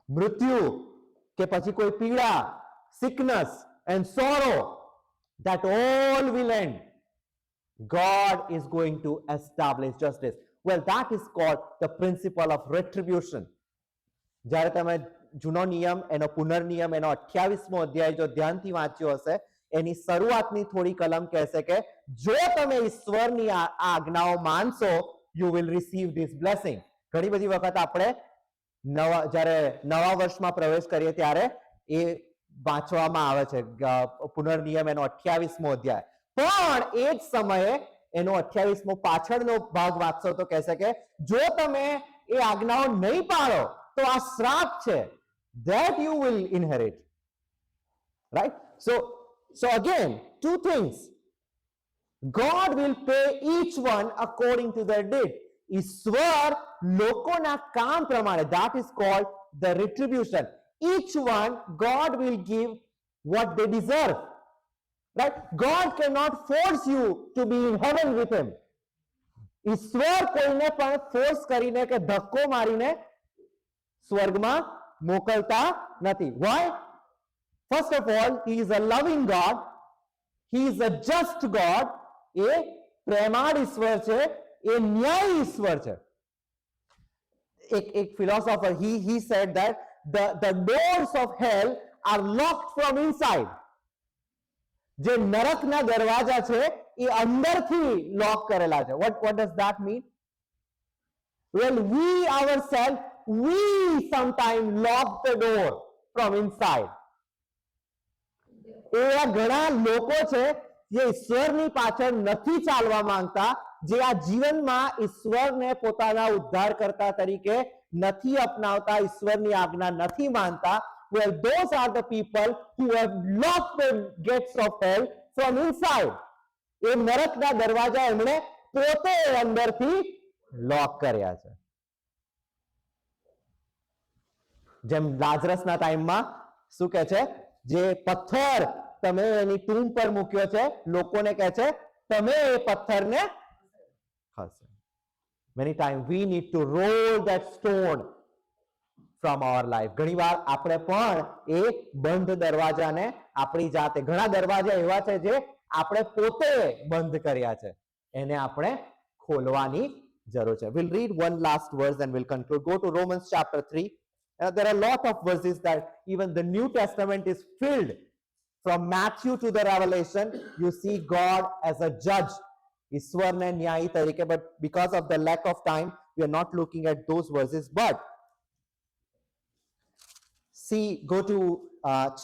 મૃત્યુ કે પછી કોઈ પીડા, sickness and sorrow, that all will end. God is going to establish justice. Well, that is called the principle of retribution. જ્યારે તમે જૂનો નિયમ એનો પુનર્નિયમ એનો 28મો અધ્યાય જો ધ્યાનથી વાંચ્યો હશે, એની શરૂઆતની થોડી કલમ કહેશે કે જો તમે ઈશ્વરની આજ્ઞાઓ માનશો, you will receive this blessing. ઘણી બધી વખત આપણે જ્યારે નવા વર્ષમાં પ્રવેશ કરીએ ત્યારે એ વાંચવામાં આવે છે પુનર્નિયમ એનો 28મો અધ્યાય, પણ એ જ સમયે એનો 28મો પાછળનો ભાગ વાંચશો તો કહેશે કે જો તમે એ આજ્ઞાઓ નહીં પાળો તો આ શ્રાપ છે, that you will inherit, right? So again, two things. God will pay each one according to their deed. ઈશ્વર લોકોના કામ પ્રમાણે, that is called the retribution. Each one, God will give what they deserve, right? God cannot force you to be in heaven with him. ઈશ્વર કોઈને પણ ફોર્સ કરીને કે ધક્કો મારીને સ્વર્ગમાં મોકલતા નથી. Why? First of all, he is a loving God, he is a just God. એ પ્રેમાળ ઈશ્વર છે, એ ન્યાયી ઈશ્વર છે. એક philosopher, he said that the doors of hell are locked from inside. જે નરકના દરવાજા છે એ અંદરથી લોક કરેલા છે. What does that mean? Well, we ourselves, we sometimes lock the door from inside. એવા ઘણા લોકો છે જે ઈશ્વરની પાછળ નથી ચાલવા માંગતા, જે આ જીવનમાં ઈશ્વરને પોતાના ઉદ્ધારકર્તા તરીકે નથી અપનાવતા, ઈશ્વરની આજ્ઞા નથી માનતા. Well, those are the people who have locked the gates of hell from inside. એ નરકના દરવાજા એમણે પોતે અંદરથી લોક કર્યા છે. જેમ લાજરસના ટાઈમમાં શું કહે છે, જે પથ્થર તમે એની ટૂમ પર મૂક્યો છે, લોકોને કહે છે તમે એ પથ્થરને ખસે. Many times we need to roll that stone from our life. ઘણીવાર આપણે પણ એ બંધ દરવાજાને આપણી જાતે, ઘણા દરવાજા એવા છે જે આપણે પોતે બંધ કર્યા છે, એને આપણે ખોલવાની જરૂર છે. We'll read one last verse and we'll conclude. Go to Romans chapter 3. There are a lot of verses that even the New Testament is filled. From Matthew to the Revelation, you see God as a judge, ઈશ્વરને ન્યાયી તરીકે. But because of the lack of time, we are not looking at those verses. But see, go to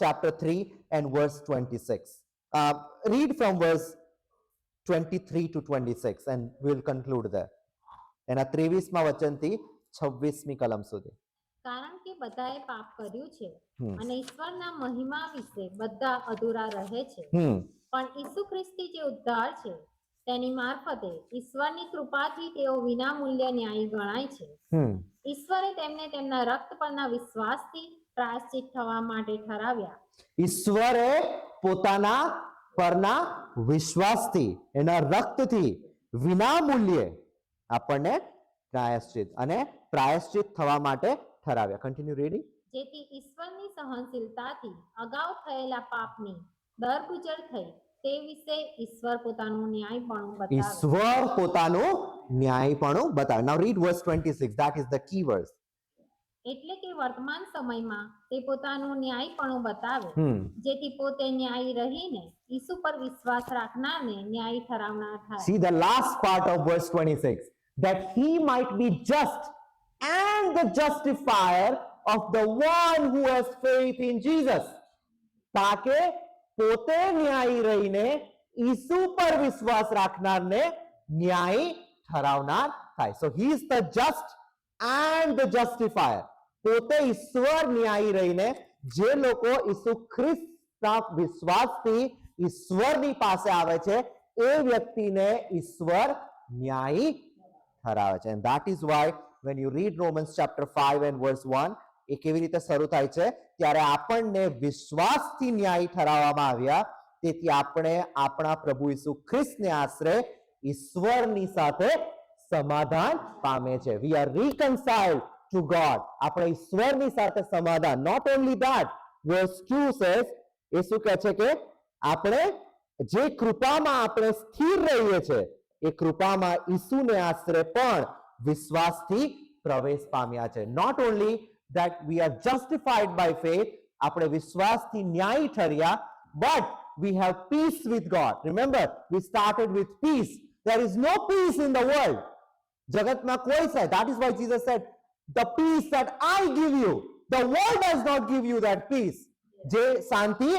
chapter 3 and verse 26. Read from verse 23 to 26 and we'll conclude there. એના 23મા વચનથી 26મી કલમ સુધી. કારણ કે બધાએ પાપ કર્યું છે અને ઈશ્વરના મહિમા વિશે બધા અધૂરા રહે છે, પણ ઈસુ ખ્રિસ્તી જે ઉદ્ધાર છે તેની મારફતે ઈશ્વરની કૃપાથી તેઓ વિનામૂલ્ય ન્યાયી ગણાય છે. ઈશ્વરે તેમને તેમના રક્ત પરના વિશ્વાસથી પ્રાયશ્ચિત થવા માટે ઠરાવ્યા. ઈશ્વરે પોતાના પરના વિશ્વાસથી, એના રક્તથી વિનામૂલ્યે આપણને પ્રાયશ્ચિત થવા માટે ઠરાવ્યા. Continue reading. જેથી ઈશ્વરની સહનશીલતાથી અગાઉ થયેલા પાપની દરગુજર થઈ તે વિશે ઈશ્વર પોતાનું ન્યાયપણું બતાવે. ઈશ્વર પોતાનું ન્યાયપણું બતાવે. Now read verse 26. That is the key verse. એટલે કે વર્તમાન સમયમાં તે પોતાનું ન્યાયપણું બતાવે, હમ જેથી પોતે ન્યાયી રહીને ઈસુ પર વિશ્વાસ રાખનારને ન્યાયી ઠરાવનાર થાય. See the last part of verse 26, that he might be just and the justifier of the one who has faith in Jesus. તાકે પોતે ન્યાયી રહીને ઈસુ પર વિશ્વાસ રાખનારને ન્યાયી ઠરાવનાર થાય. So he is the just and the justifier. પોતે ઈશ્વર ન્યાયી રહીને જે લોકો ઈસુ ખ્રિસ્તના વિશ્વાસથી ઈશ્વરની પાસે આવે છે એ વ્યક્તિને ઈશ્વર ન્યાયી ઠરાવે છે. And that is why when you read Romans chapter 5 and verse 1, એ કેવી રીતે શરૂ થાય છે, ત્યારે આપણને વિશ્વાસથી ન્યાયી ઠરાવવામાં આવ્યા, તેથી આપણે આપણા પ્રભુ ઈસુ ખ્રિસ્તને આશરે ઈશ્વરની સાથે સમાધાન પામે છે. We are reconciled to God. આપણે ઈશ્વરની સાથે સમાધાન. Not only that, verse 2 says, એ શું કહે છે કે આપણે જે કૃપામાં આપણે સ્થિર રહીએ છે એ કૃપામાં ઈસુને આશરે પણ વિશ્વાસથી પ્રવેશ પામ્યા છે. Not only that we are justified by faith, આપણે વિશ્વાસથી ન્યાયી ઠર્યા, but we have peace with God. Remember, we started with peace. There is no peace in the world. જગતમાં કોઈ છે. That is why Jesus said, the peace that I give you, the world does not give you that peace. જે શાંતિ,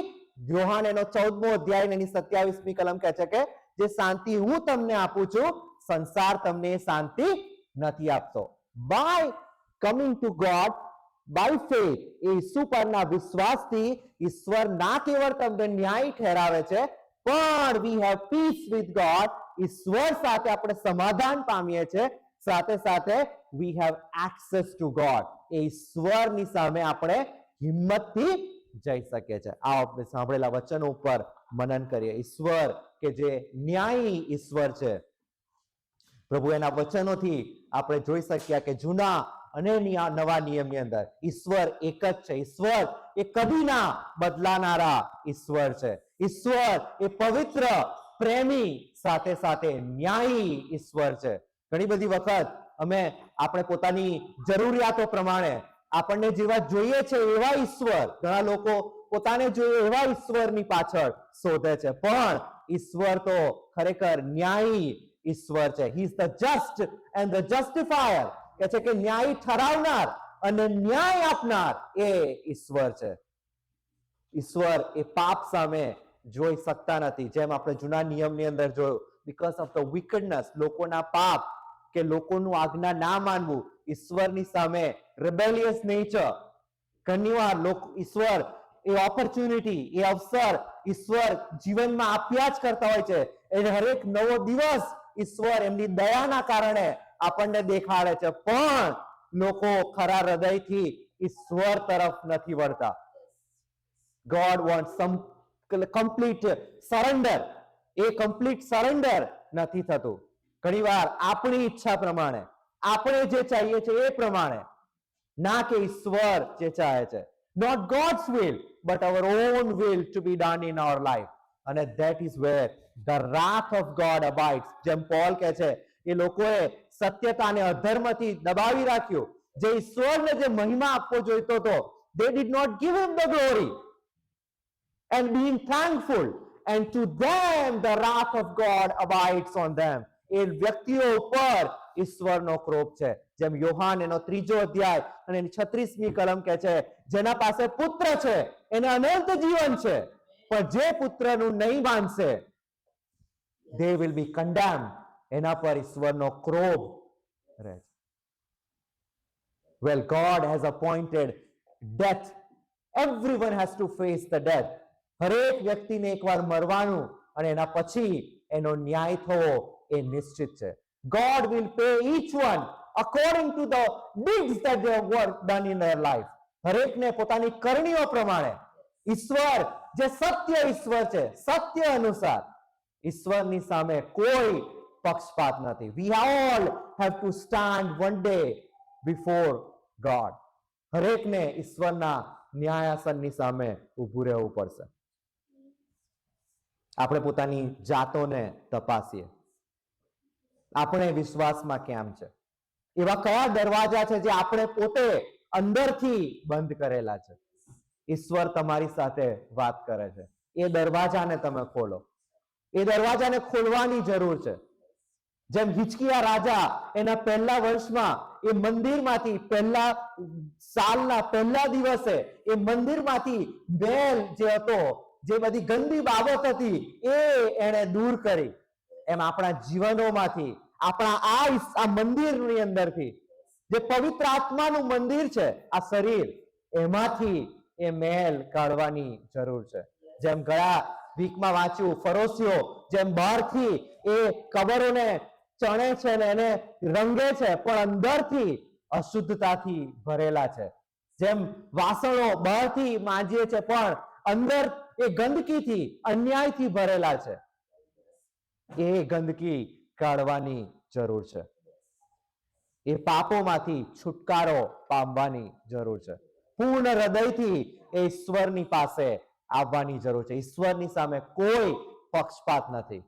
યોહાન એનો 14મો અધ્યાય એની 27મી કલમ કહે છે કે જે શાંતિ હું તમને આપું છું, સંસાર તમને એ શાંતિ નથી આપતો. By coming to God by faith, એ ઈસુ પરના વિશ્વાસથી ઈશ્વર ના કેવળ તમને ન્યાય ઠેરાવે છે, પણ we have peace with God, ઈશ્વર સાથે આપણે સમાધાન પામીએ છે, સાથે સાથે we have access to God. એ ઈશ્વરની સામે આપણે હિંમતથી જઈ શકીએ છીએ. આ આપણે સાંભળેલા વચનો ઉપર મનન કરીએ. ઈશ્વર કે જે ન્યાયી ઈશ્વર છે, પ્રભુ એના વચનોથી આપણે જોઈ શક્યા કે જૂના અને નવા નિયમની અંદર ઈશ્વર એક જ છે. ઈશ્વર એ કદી ના બદલાનારા ઈશ્વર છે. ઈશ્વર એ પવિત્ર, પ્રેમી, સાથે સાથે ન્યાયી ઈશ્વર છે. ઘણી બધી વખત આપણે પોતાની જરૂરિયાતો પ્રમાણે આપણને જેવા જોઈએ છે એવા ઈશ્વર, ઘણા લોકો પોતાને જોઈએ એવા ઈશ્વરની પાછળ શોધે છે, પણ ઈશ્વર તો ખરેખર ન્યાયી ઈશ્વર છે. He is the just and the justifier. કે છે કે ન્યાય ઠરાવનાર અને ન્યાય આપનાર એ ઈશ્વર છે. ઈશ્વર એ પાપ સામે જોઈ શકતા નથી, જેમ આપણે જૂના નિયમની અંદર જોયું. બીકોઝ ઓફ ધ વિકડનેસ, લોકોના પાપ કે લોકોનું આજ્ઞા ના માનવું, ઈશ્વરની સામે રિબેલિયસ નેચર. ઘણીવાર ઈશ્વર એ ઓપોર્ચ્યુનિટી, એ અવસર ઈશ્વર જીવનમાં આપ્યા જ કરતા હોય છે. એને હરેક નવો દિવસ ઈશ્વર એમની દયાના કારણે આપણને દેખાડે છે, પણ લોકો ખરા હૃદયથી ઈશ્વર તરફ નથી વળતા. God wants some complete surrender. એ કમ્પ્લીટ સરેન્ડર નથી થતું. ઘણીવાર આપણી ઈચ્છા પ્રમાણે, આપણે જે ચાહીએ છીએ એ પ્રમાણે, ના કે ઈશ્વર જે ચાહે છે. Not God's will, but our own will to be done in our life. And that is where the wrath of God abides. જેમ પોલ કહે છે, એ લોકોએ સત્યતાને અધર્મથી દબાવી રાખ્યું. જે ઈશ્વરને જે મહિમા આપવો જોઈતો હતો, they did not give him the glory and being thankful, and to them the wrath of God abides on them. એ વ્યક્તિઓ ઉપર ઈશ્વરનો ક્રોધ છે. જેમ યોહાન એનો 3જો અધ્યાય અને એની 36મી કલમ કહે છે, જેના પાસે પુત્ર છે એને અનંત જીવન છે, પણ જે પુત્રનું નહીં માનશે, they will be condemned. એના પર ઈશ્વરનો ક્રોધ રહે છે. Well, God has appointed death. Everyone has to face the death. હરેક વ્યક્તિને એકવાર મરવાનું અને એના પછી એનો ન્યાય થવો એ નિશ્ચિત છે. God will pay each one according to the deeds that they have done in their life. હરેકને પોતાની કરણીઓ પ્રમાણે ઈશ્વર જે સત્ય ઈશ્વર છે, સત્ય અનુસાર ઈશ્વરની સામે કોઈ પક્ષપાત નથી. We all have to stand one day before God. હરેકને ઈશ્વરના ન્યાયાસનની સામે ઊભું રહેવું પડશે. આપણે પોતાની જાતોને તપાસીએ. આપણે વિશ્વાસમાં કેમ છે? એવા કયા દરવાજા છે જે આપણે પોતે અંદરથી બંધ કરેલા છે. ઈશ્વર તમારી સાથે વાત કરે છે. એ દરવાજાને તમે ખોલો. એ દરવાજાને ખોલવાની જરૂર છે. જેમ હિચકિયા રાજા એના પહેલા વર્ષમાં એ મંદિરમાંથી પહેલા સાલના પહેલા દિવસે એ મંદિરમાંથી બેલ જે હતો, જે બધી ગંદી બાબત હતી, એ એને દૂર કરી. એમ આપણા જીવનોમાંથી, આપણા આ મંદિરની અંદરથી, જે પવિત્ર આત્માનું મંદિર છે આ શરીર, એમાંથી એ મેલ કાઢવાની જરૂર છે. જેમ ગયા વીકમાં વાંચ્યું, ફરોશીઓ જેમ બહારથી એ કબરોને ચણે છે ને એને રંગે છે, પણ અંદરથી અશુદ્ધતાથી ભરેલા છે. જેમ વાસણો બહારથી માંજીએ છે, પણ અંદર એ ગંદકીથી, અન્યાયથી ભરેલા છે. એ ગંદકી કાઢવાની જરૂર છે. એ પાપોમાંથી છુટકારો પામવાની જરૂર છે. પૂર્ણ હૃદયથી એ ઈશ્વરની પાસે આવવાની જરૂર છે. ઈશ્વરની સામે કોઈ પક્ષપાત નથી.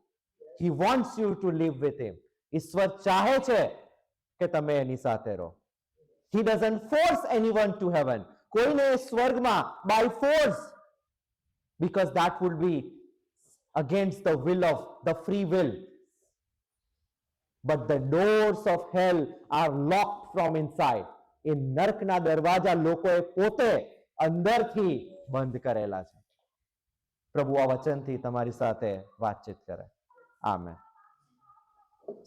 He wants you to live with him. ઈશ્વર ચાહે છે કે તમે એની સાથે રહો. He doesn't force anyone to heaven. કોઈને સ્વર્ગમાં by force, because that would be against the will of the free will. But the doors of hell are locked from inside. એ નર્કના દરવાજા લોકોએ પોતે અંદરથી બંધ કરેલા છે. પ્રભુ આ વચનથી તમારી સાથે વાતચીત કરે. આમેન.